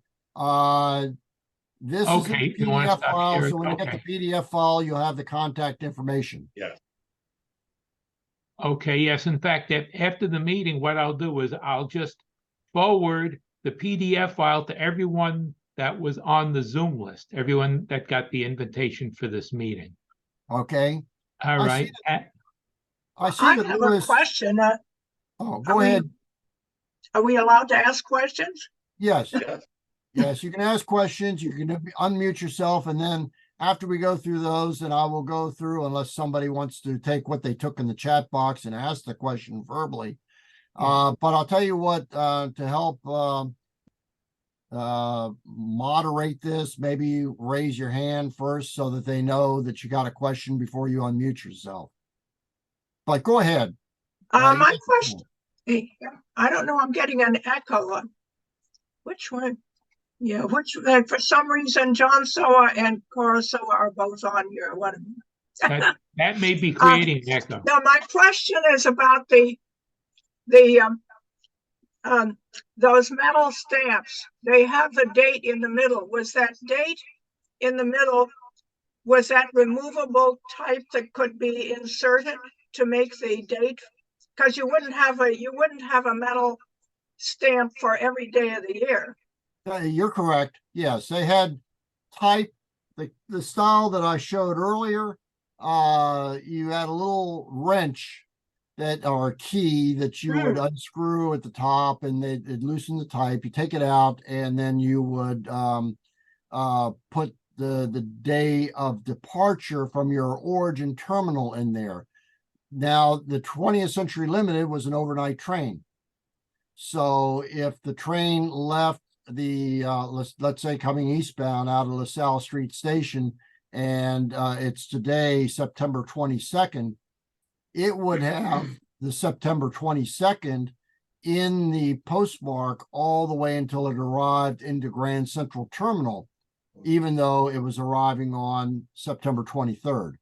this Okay, is a you wanna PDF stop file. sharing? So when you get Okay. the PDF file, you'll have the contact information. Yes. Okay, yes. In fact, after the meeting, what I'll do is I'll just forward the PDF file to everyone that was on the Zoom list, everyone that got the invitation for this meeting. Okay. All right. I see I that have Louis. a question. Oh, go ahead. Are we allowed to ask questions? Yes. Yes. Yes, you can ask questions. You can unmute yourself, and then after we go through those, then I will go through, unless somebody wants to take what they took in the chat box and ask the question verbally. But I'll tell you what, to help moderate this, maybe you raise your hand first so that they know that you got a question before you unmute yourself. But go ahead. My question, I don't know, I'm getting an echo. Which one? Yeah, for some reason, John Soa and Cora Soa are both on here. What? That may be creating an echo. Now, my question is about those metal stamps. They have the date in the middle. Was that date in the middle, was that removable type that could be inserted to make the date? Because you wouldn't have a metal stamp for every day of the year. You're correct. Yes, they had type, the style that I showed earlier. You had a little wrench or a key that you would unscrew at the top, and it'd loosen the type. You take it out, and then you would put the day of departure from your origin terminal in there. Now, the 20th Century Limited was an overnight train. So if the train left the let's say coming eastbound out of LaSalle Street Station, and it's today September 22nd, it would have the September 22nd in the postmark all the way until it arrived into Grand Central Terminal, even though it was arriving on September 23rd.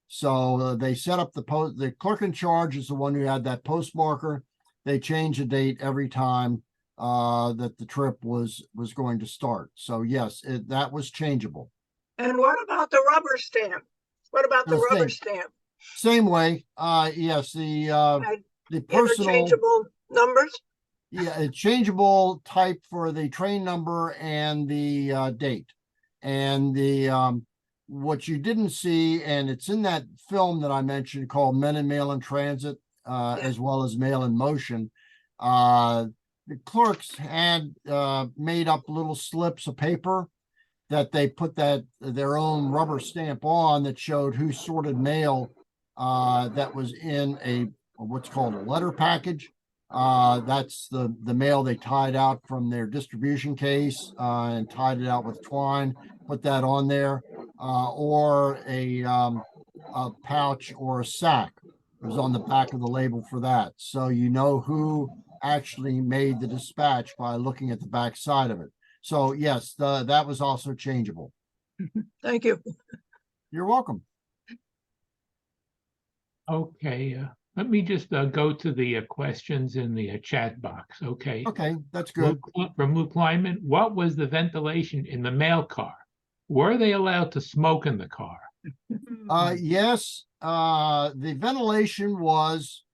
So they set up the clerk in charge is the one who had that postmarker. They change the date every time that the trip was going to start. So yes, that was changeable. And what about the rubber stamp? What about the rubber stamp? Same way. Yes, the personal interchangeable numbers. Yeah, a changeable type for the train number and the date. And the what you didn't see, and it's in that film that I mentioned called Men and Mail in Transit, as well as Mail in Motion. The clerks had made up little slips of paper that they put their own rubber stamp on that showed who sorted mail that was in what's called a letter package. That's the mail they tied out from their distribution case and tied it out with twine, put that on there, or a pouch or a sack. It was on the back of the label for that. So you know who actually made the dispatch by looking at the back side of it. So yes, that was also changeable. Thank you. You're welcome. Okay, let me just go to the questions in the chat box. Okay. Okay, that's good. From Lou Kleiman, what was the ventilation in the mail car? Were they allowed to smoke in the car? Yes, the ventilation was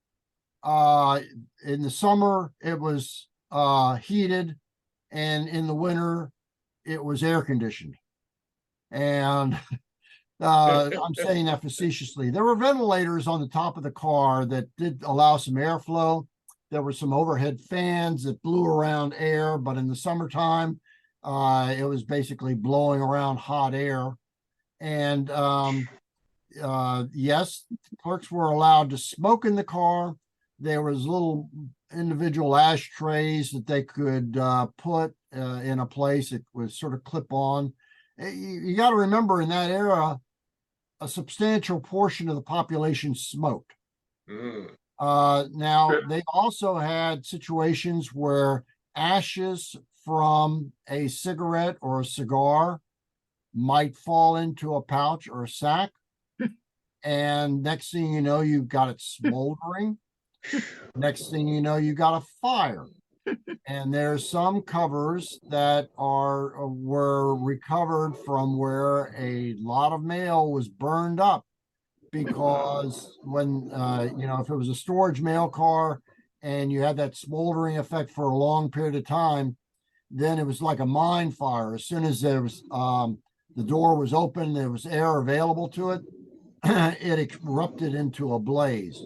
in the summer it was heated, and in the winter it was air conditioned. And I'm saying that facetiously. There were ventilators on the top of the car that did allow some airflow. There were some overhead fans that blew around air, but in the summertime, it was basically blowing around hot air. And yes, clerks were allowed to smoke in the car. There was little individual ashtrays that they could put in a place that was sort of clip on. You got to remember, in that era, a substantial portion of the population smoked. Now, they also had situations where ashes from a cigarette or a cigar might fall into a pouch or a sack. And next thing you know, you've got it smoldering. Next thing you know, you got a fire. And there's some covers that were recovered from where a lot of mail was burned up, because when if it was a storage mail car and you had that smoldering effect for a long period of time, then it was like a mine fire. As soon as there was the door was open, there was air available to it, it erupted into a blaze.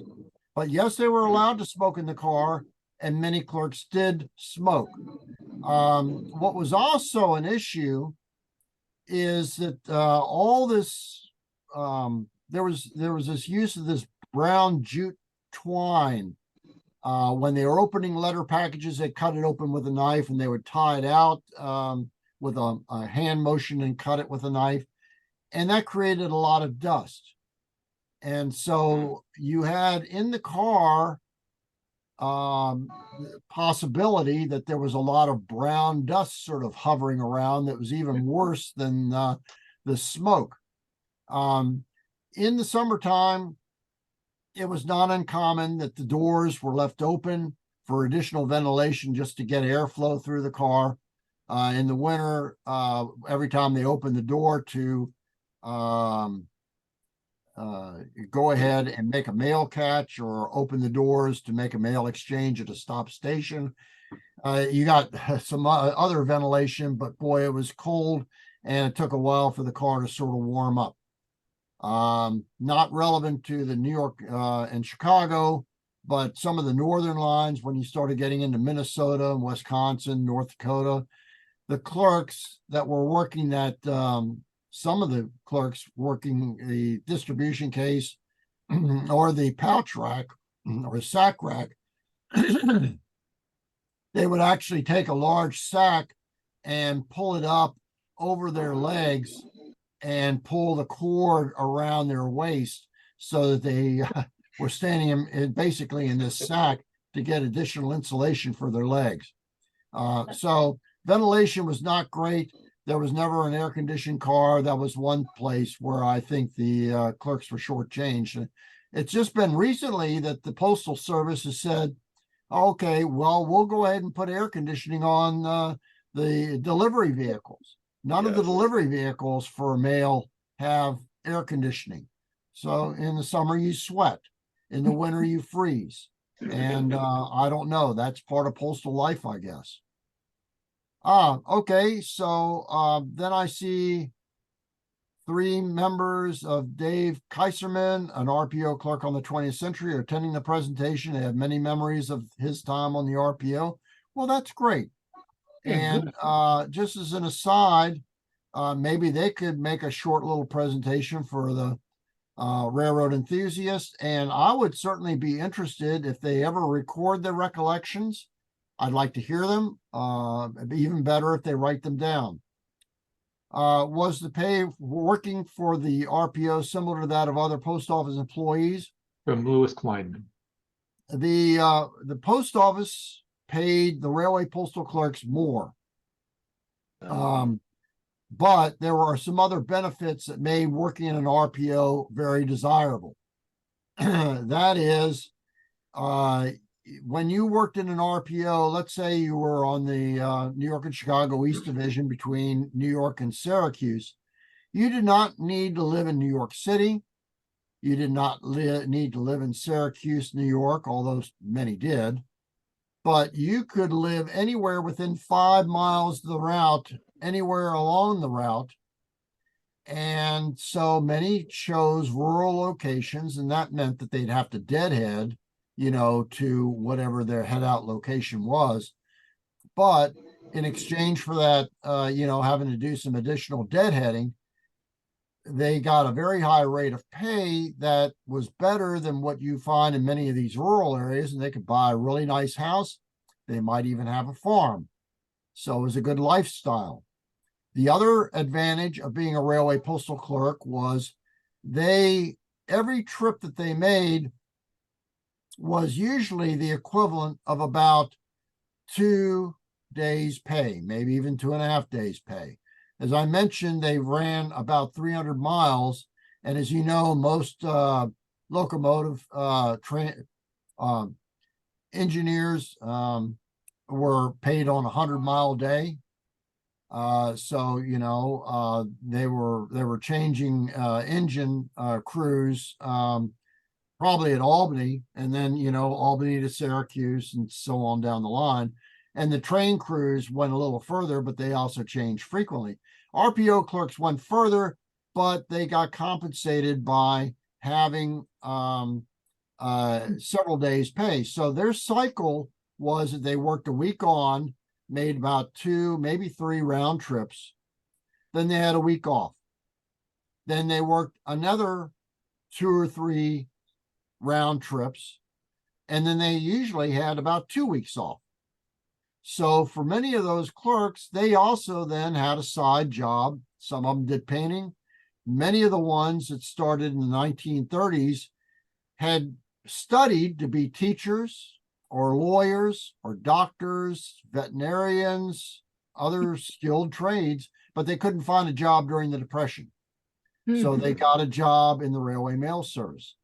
But yes, they were allowed to smoke in the car, and many clerks did smoke. What was also an issue is that all this, there was this use of this brown jute twine. When they were opening letter packages, they cut it open with a knife, and they would tie it out with a hand motion and cut it with a knife. And that created a lot of dust. And so you had in the car possibility that there was a lot of brown dust sort of hovering around that was even worse than the smoke. In the summertime, it was not uncommon that the doors were left open for additional ventilation just to get airflow through the car. In the winter, every time they opened the door to go ahead and make a mail catch or open the doors to make a mail exchange at a stop station, you got some other ventilation, but boy, it was cold and it took a while for the car to sort of warm up. Not relevant to the New York and Chicago, but some of the northern lines, when you started getting into Minnesota and Wisconsin, North Dakota, the clerks that were working that some of the clerks working the distribution case or the pouch rack or sack rack, they would actually take a large sack and pull it up over their legs and pull the cord around their waist so that they were standing basically in this sack to get additional insulation for their legs. So ventilation was not great. There was never an air-conditioned car. That was one place where I think the clerks were shortchanged. It's just been recently that the Postal Service has said, Okay, well, we'll go ahead and put air conditioning on the delivery vehicles. None of the Yes. delivery vehicles for mail have air conditioning. So in the summer you sweat, in the winter you freeze. And I don't know, that's part of postal life, I guess. Okay, so then I see 3 members of Dave Kaiserman, an RPO clerk on the 20th century, are attending the presentation. They have many memories of his time on the RPO. Well, that's great. Yeah, And just as an aside, maybe they could make a short little presentation for the railroad enthusiast. And I would certainly be interested if they ever record their recollections. I'd like to hear them. It'd be even better if they write them down. Was the pay working for the RPO similar to that of other post office employees? from Lewis Kleinman. The post office paid the railway postal clerks more. But there are some other benefits that made working in an RPO very desirable. That is, when you worked in an RPO, let's say you were on the New York and Chicago East Division between New York and Syracuse, you did not need to live in New York City. You did not need to live in Syracuse, New York, although many did. But you could live anywhere within 5 miles of the route, anywhere along the route. And so many chose rural locations, and that meant that they'd have to deadhead, to whatever their head out location was. But in exchange for that, having to do some additional deadheading, they got a very high rate of pay that was better than what you find in many of these rural areas. And they could buy a really nice house. They might even have a farm. So it was a good lifestyle. The other advantage of being a railway postal clerk was every trip that they made was usually the equivalent of about 2 days' pay, maybe even 2.5 days' pay. As I mentioned, they ran about 300 miles. And as you know, most locomotive engineers were paid on a 100-mile day. So they were changing engine crews probably at Albany, and then Albany to Syracuse and so on down the line. And the train crews went a little further, but they also changed frequently. RPO clerks went further, but they got compensated by having several days' pay. So their cycle was that they worked a week on, made about 2, maybe 3 round trips. Then they had a week off. Then they worked another 2 or 3 round trips. And then they usually had about 2 weeks off. So for many of those clerks, they also then had a side job. Some of them did painting. Many of the ones that started in the 1930s had studied to be teachers or lawyers or doctors, veterinarians, other skilled trades, but they couldn't find a job during the Depression. So they got a job in the Railway Mail Service.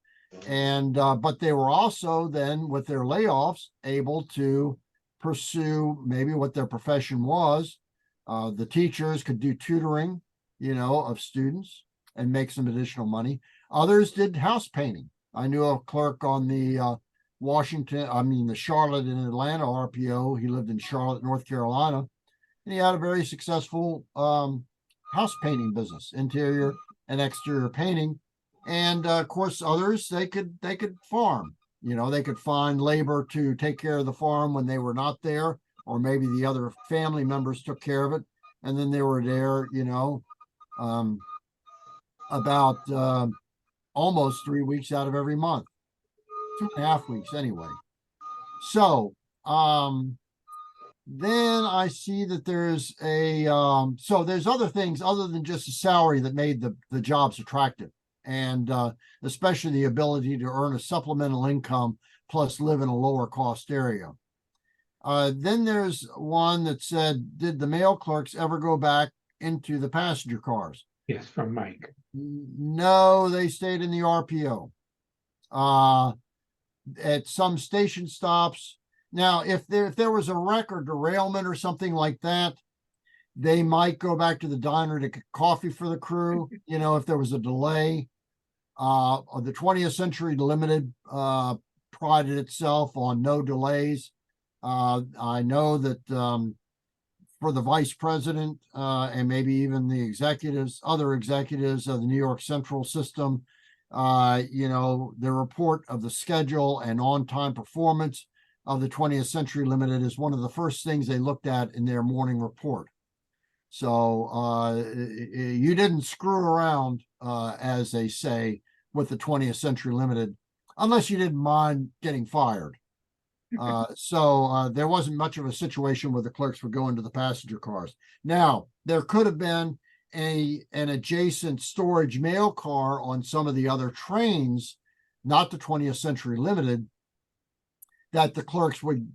And but they were also then, with their layoffs, able to pursue maybe what their profession was. The teachers could do tutoring, of students and make some additional money. Others did house painting. I knew a clerk on the the Charlotte and Atlanta RPO. He lived in Charlotte, North Carolina, and he had a very successful house painting business, interior and exterior painting. And of course, others, they could farm. They could find labor to take care of the farm when they were not there, or maybe the other family members took care of it, and then they were there, about almost 3 weeks out of every month, 2.5 weeks anyway. So then I see that there's so there's other things other than just the salary that made the jobs attractive. And especially the ability to earn a supplemental income plus live in a lower cost area. Then there's one that said, did the mail clerks ever go back into the passenger cars? Yes, from Mike. No, they stayed in the RPO. At some station stops. Now, if there was a wreck or derailment or something like that, they might go back to the diner to get coffee for the crew, you know, if there was a delay. The 20th Century Limited prided itself on no delays. I know that for the vice president and maybe even the executives, other executives of the New York Central system, you know, the report of the schedule and on-time performance of the 20th Century Limited is one of the first things they looked at in their morning report. So you didn't screw around, as they say, with the 20th Century Limited, unless you didn't mind getting fired. So there wasn't much of a situation where the clerks would go into the passenger cars. Now, there could have been an adjacent storage mail car on some of the other trains, not the 20th Century Limited, that the clerks would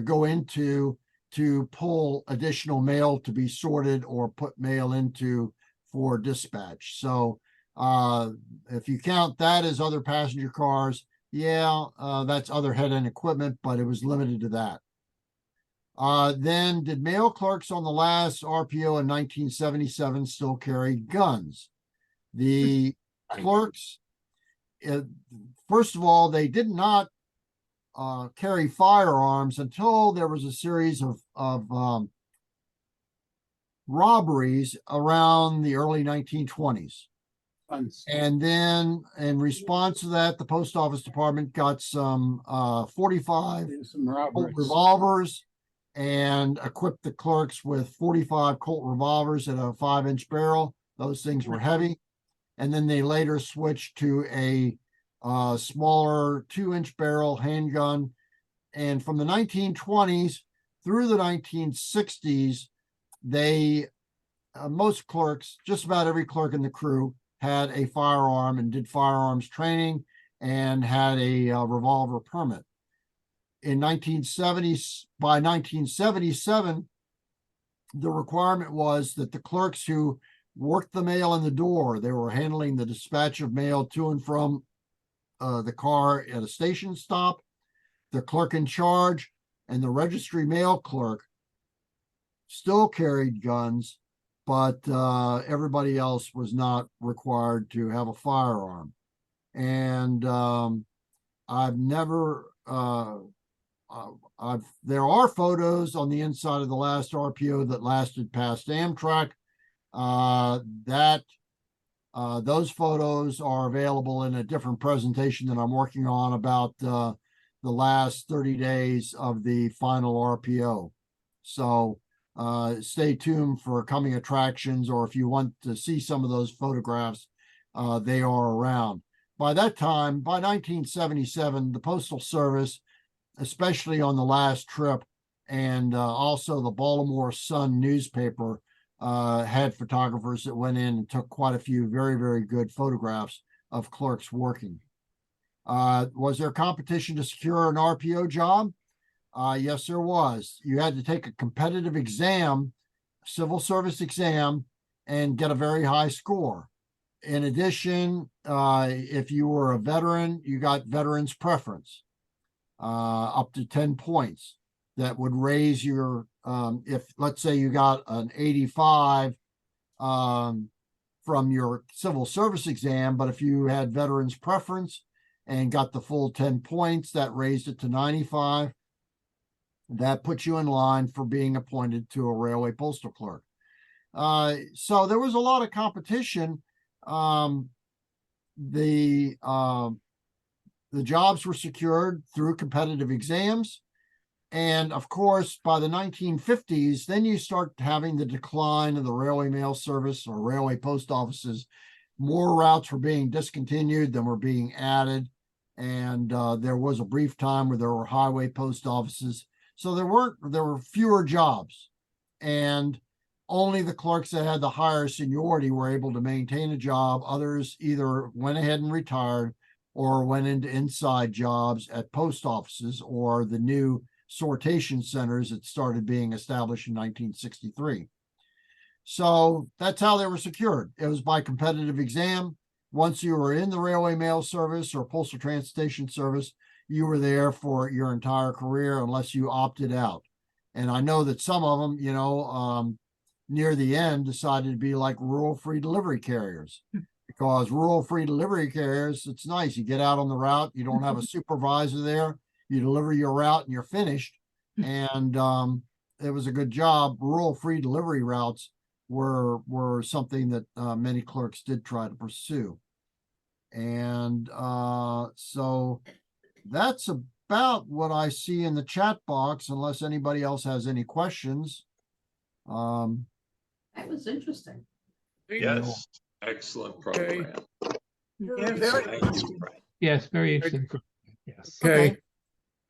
go into to pull additional mail to be sorted or put mail into for dispatch. So if you count that as other passenger cars, yeah, that's other head-end equipment, but it was limited to that. Then did mail clerks on the last RPO in 1977 still carry guns? The clerks, first of all, they did not carry firearms until there was a series of robberies around the early 1920s. And then in response to that, the post office department got some 45 Colt revolvers and equipped the clerks with 45 Colt revolvers at a 5-inch barrel. Those things were heavy. And then they later switched to a smaller 2-inch barrel handgun. And from the 1920s through the 1960s, they, most clerks, just about every clerk in the crew had a firearm and did firearms training and had a revolver permit. In 1970s, by 1977, the requirement was that the clerks who worked the mail in the door, they were handling the dispatch of mail to and from the car at a station stop, the clerk in charge, and the registry mail clerk still carried guns, but everybody else was not required to have a firearm. And I've never, there are photos on the inside of the last RPO that lasted past Amtrak. Those photos are available in a different presentation that I'm working on about the last 30 days of the final RPO. So stay tuned for coming attractions, or if you want to see some of those photographs, they are around. By that time, by 1977, the Postal Service, especially on the last trip, and also the Baltimore Sun newspaper, had photographers that went in and took quite a few very, very good photographs of clerks working. Was there competition to secure an RPO job? Yes, there was. You had to take a competitive exam, civil service exam, and get a very high score. In addition, if you were a veteran, you got veterans preference, up to 10 points. That would raise your, if let's say you got an 85 from your civil service exam, but if you had veterans preference and got the full 10 points, that raised it to 95. That puts you in line for being appointed to a railway postal clerk. So there was a lot of competition. The jobs were secured through competitive exams. And of course, by the 1950s, then you start having the decline of the railway mail service or railway post offices. More routes were being discontinued than were being added. And there was a brief time where there were highway post offices. So there were fewer jobs. And only the clerks that had the higher seniority were able to maintain a job. Others either went ahead and retired or went into inside jobs at post offices or the new sortation centers that started being established in 1963. So that's how they were secured. It was by competitive exam. Once you were in the railway mail service or postal transportation service, you were there for your entire career unless you opted out. And I know that some of them, near the end decided to be like rural free delivery carriers, because rural free delivery carriers, it's nice. You get out on the route, you don't have a supervisor there, you deliver your route and you're finished. And it was a good job. Rural free delivery routes were something that many clerks did try to pursue. And so that's about what I see in the chat box, unless anybody else has any questions. That was interesting. Yes, excellent program. Yeah, very interesting. Yes, very interesting. Yes. Okay.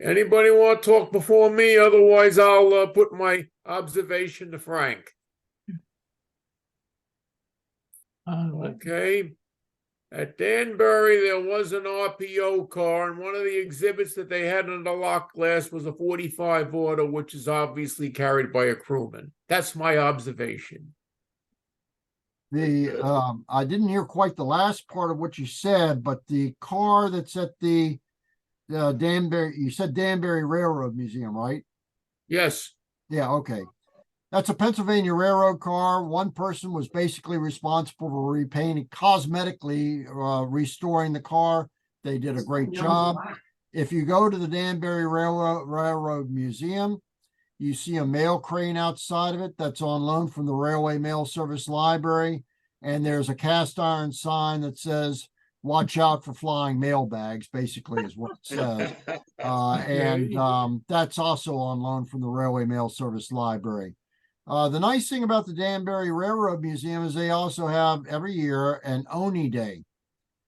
Anybody want to talk before me? Otherwise, I'll put my observation to Frank. Okay. At Danbury, there was an RPO car, and one of the exhibits that they had under lock glass was a 45 order, which is obviously carried by a crewman. That's my observation. I didn't hear quite the last part of what you said, but the car that's at the Danbury, you said Danbury Railroad Museum, right? Yes. Yeah, okay. That's a Pennsylvania Railroad car. One person was basically responsible for repainting, cosmetically restoring the car. They did a great job. If you go to the Danbury Railroad Museum, you see a mail crane outside of it that's on loan from the Railway Mail Service Library. And there's a cast iron sign that says, "Watch out for flying mail bags," basically is what it says. That's also on loan from the Railway Mail Service Library. The nice thing about the Danbury Railroad Museum is they also have every year an Oni Day.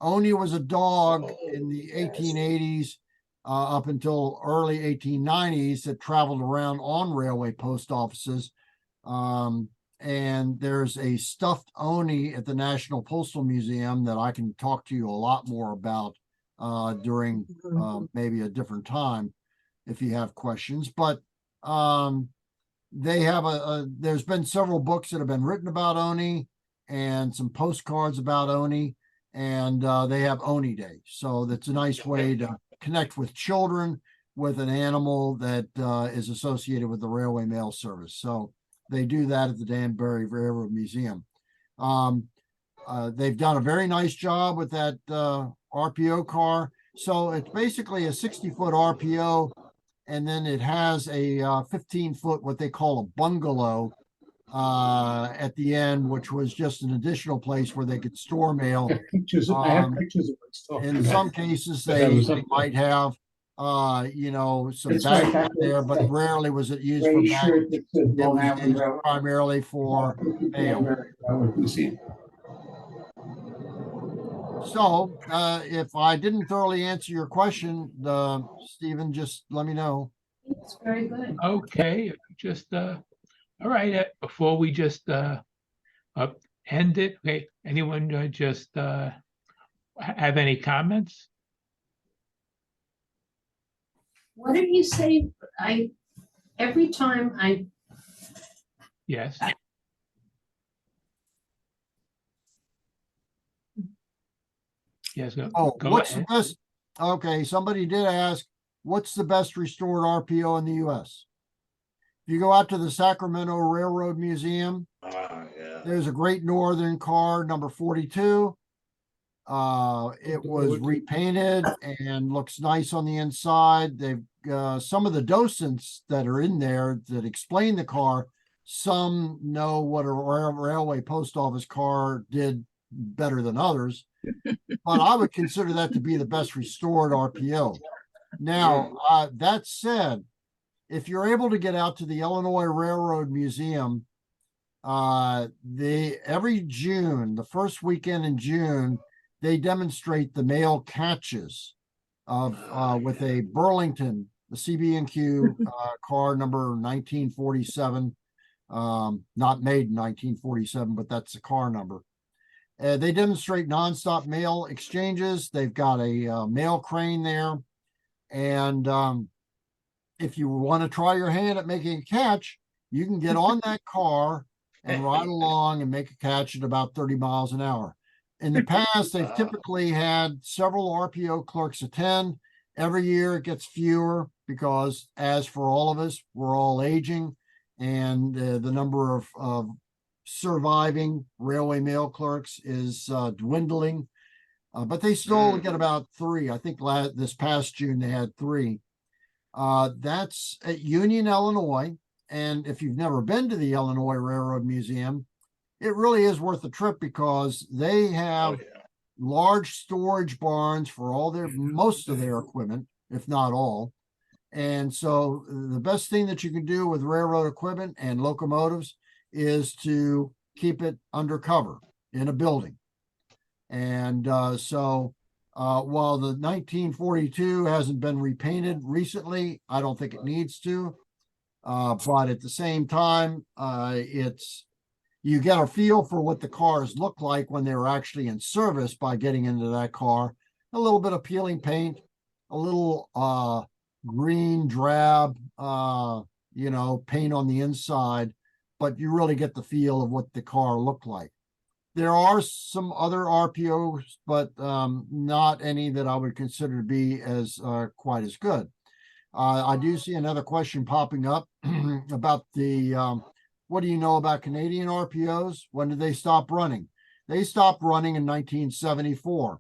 Oni was a dog in the 1880s up until early 1890s that traveled around on railway post offices. And there's a stuffed Oni at the National Postal Museum that I can talk to you a lot more about during maybe a different time if you have questions. But they have there's been several books that have been written about Oni and some postcards about Oni, and they have Oni Day. So that's a nice way to connect with children with an animal that is associated with the Railway Mail Service. So they do that at the Danbury Railroad Museum. They've done a very nice job with that RPO car. So it's basically a 60-foot RPO, and then it has a 15-foot, what they call a bungalow at the end, which was just an additional place where they could store mail. I have pictures of what's talking In about. some cases, they might have, some That's right, bags there, but rarely was it used for Gray bags. shirt that says It Long was Island used Railroad. primarily for mail. Railroad Museum. So if I didn't thoroughly answer your question, Stephen, just let me know. It's very good. Okay, just all right. Before we just end it, okay, anyone just have any comments? What did you say? Every time I Yes. Yes. Go What's ahead. the best? Okay, somebody did ask, what's the best restored RPO in the U.S.? If you go out to the Sacramento Railroad Museum, Yeah. there's a Great Northern car, number 42. It was repainted and looks nice on the inside. They've some of the docents that are in there that explain the car. Some know what a railway post office car did better than others, but I would consider that to be the best restored RPO. Now, that said, if you're able to get out to the Illinois Railroad Museum, every June, the first weekend in June, they demonstrate the mail catches of with a Burlington, the CB&Q car number 1947, not made in 1947, but that's the car number. They demonstrate nonstop mail exchanges. They've got a mail crane there, and if you want to try your hand at making a catch, you can get on that car and ride along and make a catch at about 30 miles an hour. In the past, they've typically had several RPO clerks attend, Every year it gets fewer because, as for all of us, we're all aging, and the number of surviving railway mail clerks is dwindling. But they still get about 3. I think this past June they had 3. That's at Union, Illinois. And if you've never been to the Illinois Railroad Museum, it really is worth a trip because they have large storage barns for most of their equipment, if not all. And so the best thing that you can do with railroad equipment and locomotives is to keep it undercover in a building. And while the 1942 hasn't been repainted recently, I don't think it needs to. But at the same time, you get a feel for what the cars look like when they were actually in service by getting into that car. A little bit of peeling paint, a little green drab, paint on the inside, but you really get the feel of what the car looked like. There are some other RPOs, but not any that I would consider to be as quite as good. I do see another question popping up about what do you know about Canadian RPOs? When did they stop running? They stopped running in 1974.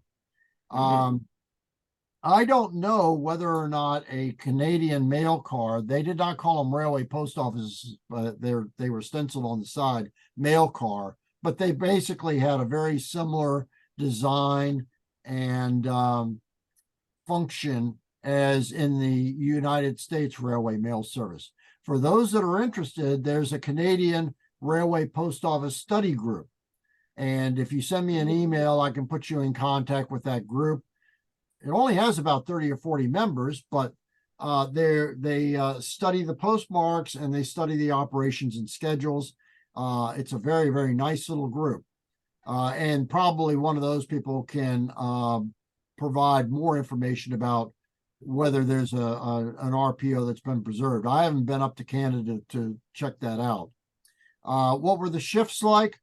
I don't know whether or not a Canadian mail car, they did not call them railway post offices, but they were stenciled on the side, mail car, but they basically had a very similar design and function as in the United States Railway Mail Service. For those that are interested, there's a Canadian Railway Post Office study group. And if you send me an email, I can put you in contact with that group. It only has about 30 or 40 members, but they study the postmarks and they study the operations and schedules. It's a very, very nice little group. And probably one of those people can provide more information about whether there's an RPO that's been preserved. I haven't been up to Canada to check that out. What were the shifts like?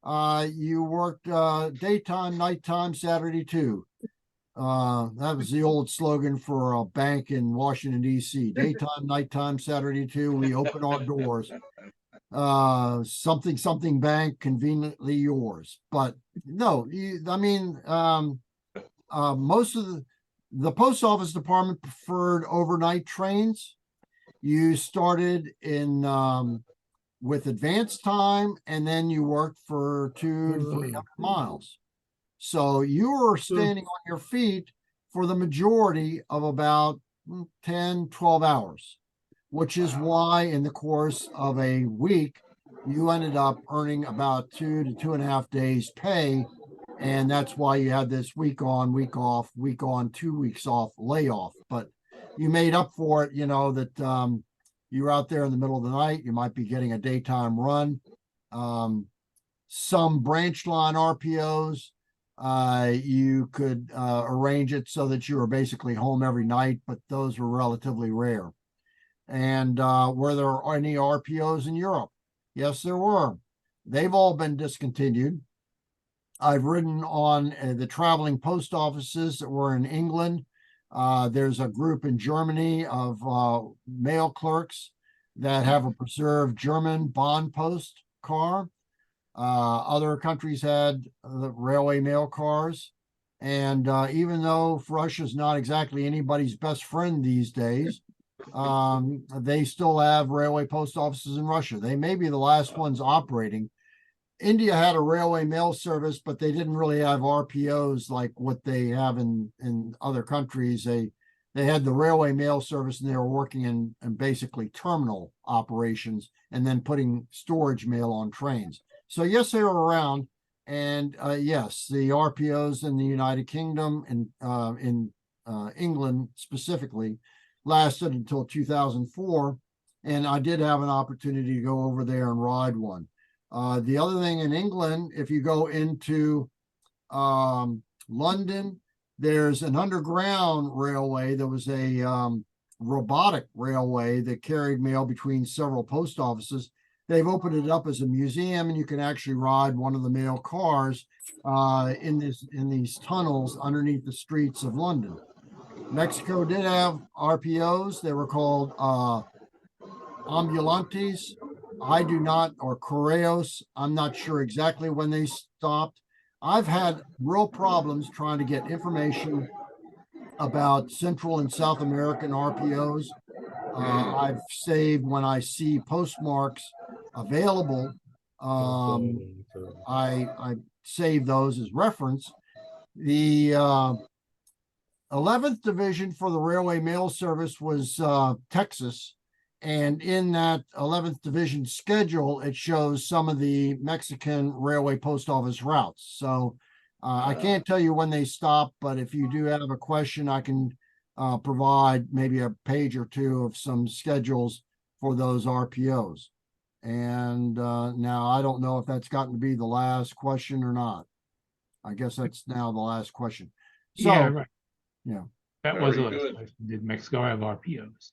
You worked daytime, nighttime, Saturday too. That was the old slogan for a bank in Washington, D.C. Daytime, nighttime, Saturday too. We open our doors. Something bank, conveniently yours. But no, most of the post office department preferred overnight trains. You started in with advance time, and then you worked for 200 to 300 miles. So you were standing on your feet for the majority of about 10, 12 hours, which is why in the course of a week, you ended up earning about 2 to 2.5 days pay. And that's why you had this week on, week off, week on, 2 weeks off layoff. But you made up for it, that you were out there in the middle of the night. You might be getting a daytime run. Some branch line RPOs, you could arrange it so that you were basically home every night, but those were relatively rare. And were there any RPOs in Europe? Yes, there were. They've all been discontinued. I've ridden on the traveling post offices that were in England. There's a group in Germany of mail clerks that have a preserved German bond post car. Other countries had the railway mail cars. And even though Russia's not exactly anybody's best friend these days, they still have railway post offices in Russia. They may be the last ones operating. India had a railway mail service, but they didn't really have RPOs like what they have in other countries. They had the railway mail service, and they were working in basically terminal operations and then putting storage mail on trains. So yes, they were around, and yes, the RPOs in the United Kingdom and in England specifically lasted until 2004, and I did have an opportunity to go over there and ride one. The other thing in England, if you go into London, there's an underground railway. There was a robotic railway that carried mail between several post offices. They've opened it up as a museum, and you can actually ride one of the mail cars in these tunnels underneath the streets of London. Mexico did have RPOs. They were called ambulantes. I do not, or correos. I'm not sure exactly when they stopped. I've had real problems trying to get information about Central and South American RPOs. I've saved when I see postmarks available. I save those as reference. The 11th Division for the Railway Mail Service was Texas. And in that 11th Division schedule, it shows some of the Mexican railway post office routes. So I can't tell you when they stop, but if you do have a question, I can provide maybe a page or two of some schedules for those RPOs. And now I don't know if that's gotten to be the last question or not. I guess that's now the last question. So, Yeah, right. Yeah. That was the Very last good. question. Did Mexico have RPOs?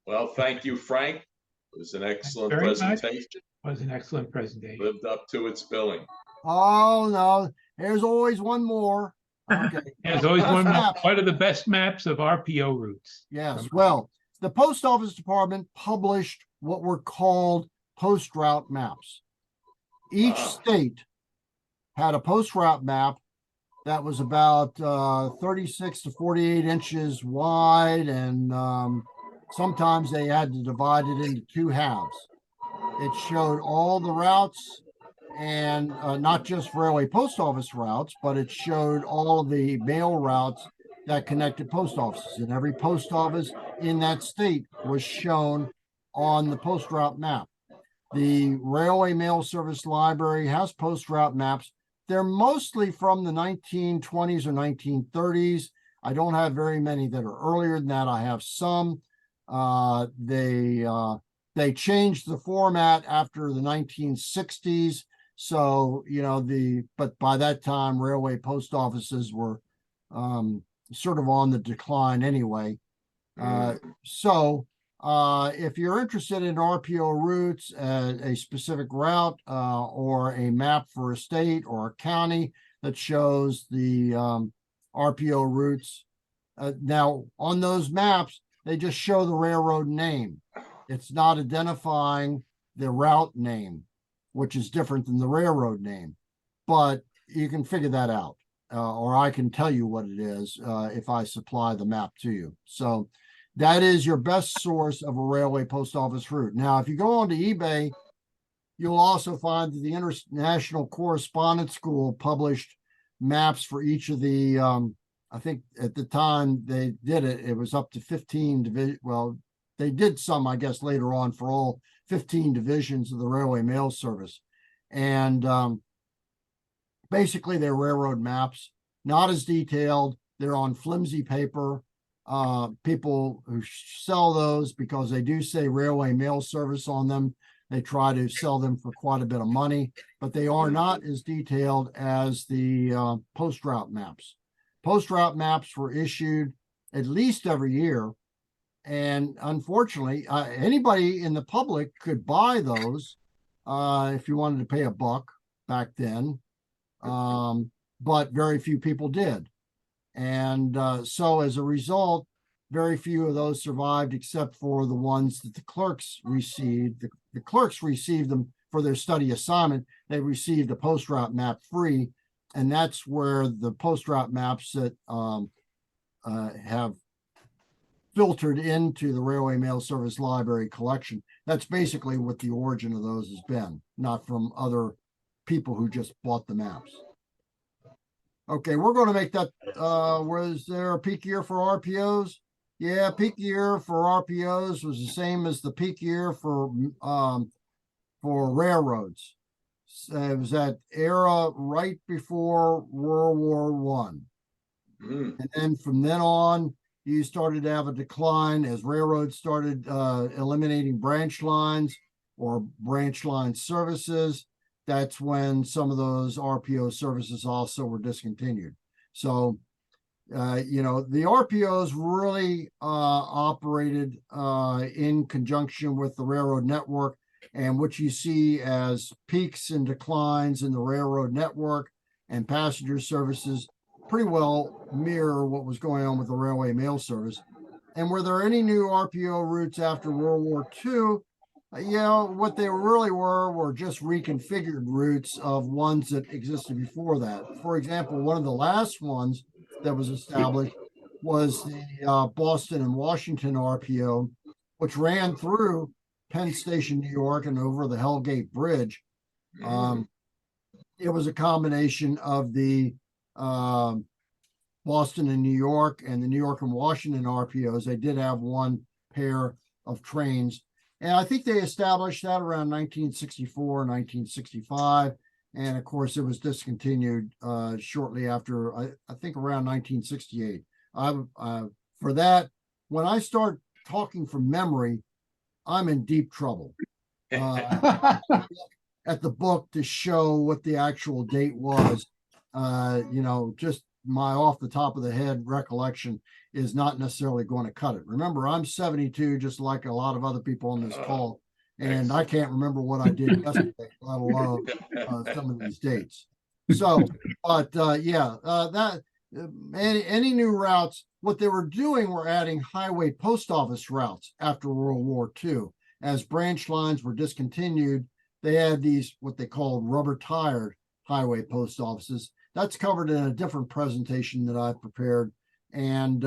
Well, thank you, Frank. It was an excellent very much. presentation. Was an excellent presentation. Lived up to its billing. Oh no, there's always one more. Okay. There's always Best one map. of the best maps of RPO routes. Yes. Well, the Post Office Department published what were called post route maps. Each state had a post route map that was about 36 to 48 inches wide, and sometimes they had to divide it into two halves. It showed all the routes, and not just railway post office routes, but it showed all of the mail routes that connected post offices. And every post office in that state was shown on the post route map. The Railway Mail Service Library has post route maps. They're mostly from the 1920s or 1930s. I don't have very many that are earlier than that. I have some. They changed the format after the 1960s. So, you know, but by that time, railway post offices were sort of on the decline anyway. If you're interested in RPO routes, a specific route or a map for a state or a county that shows the RPO routes, now on those maps, they just show the railroad name. It's not identifying the route name, which is different than the railroad name, but you can figure that out, or I can tell you what it is if I supply the map to you. So that is your best source of a railway post office route. Now, if you go onto eBay, you'll also find that the International Correspondence School published maps for each of the, I think at the time they did it, it was up to 15 division. Well, they did some, I guess, later on for all 15 divisions of the Railway Mail Service. And basically they're railroad maps, not as detailed. They're on flimsy paper. People who sell those, because they do say Railway Mail Service on them, they try to sell them for quite a bit of money, but they are not as detailed as the post route maps. Post route maps were issued at least every year. And unfortunately, anybody in the public could buy those if you wanted to pay $1 back then, but very few people did. And so as a result, very few of those survived except for the ones that the clerks received. The clerks received them for their study assignment. They received a post route map free. And that's where the post route maps that have filtered into the Railway Mail Service Library collection. That's basically what the origin of those has been, not from other people who just bought the maps. Okay, we're going to make that, was there a peak year for RPOs? Yeah, peak year for RPOs was the same as the peak year for railroads. It was that era right before World War I. And then from then on, you started to have a decline as railroads started eliminating branch lines or branch line services. That's when some of those RPO services also were discontinued. So, you know, the RPOs really operated in conjunction with the railroad network, and what you see as peaks and declines in the railroad network and passenger services pretty well mirror what was going on with the railway mail service. And were there any new RPO routes after World War II? What they really were just reconfigured routes of ones that existed before that. For example, one of the last ones that was established was the Boston and Washington RPO, which ran through Penn Station, New York, and over the Hellgate Bridge. It was a combination of the Boston and New York and the New York and Washington RPOs. They did have one pair of trains. And I think they established that around 1964, 1965. And of course, it was discontinued shortly after, I think around 1968. For that, when I start talking from memory, I'm in deep trouble. At the book to show what the actual date was, just my off the top of the head recollection is not necessarily going to cut it. Remember, I'm 72, just like a lot of other people on this call, and I can't remember what I did yesterday, let alone some of these dates. So, but any new routes, what they were doing were adding highway post office routes after World War II. As branch lines were discontinued, they had these, what they called rubber tired highway post offices. That's covered in a different presentation that I prepared. And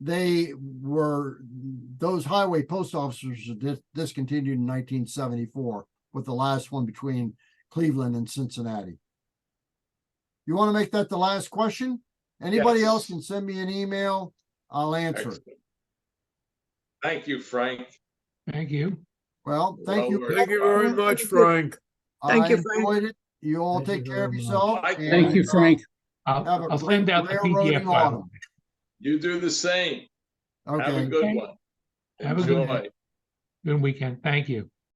those highway post offices were discontinued in 1974, with the last one between Cleveland and Cincinnati. You want to make that the last question? Anybody else can send me an email. I'll answer it. Thank you, Frank. Thank you. Well, thank you. Thank you very much, Frank. Thank you, I Frank. enjoyed it. You all Thank you take care of very much. yourself. Thank you, Frank. I'll send out the PDF file. You do the same. Have a Okay. good Okay. one. Have a good Enjoy. Good weekend. Thank you.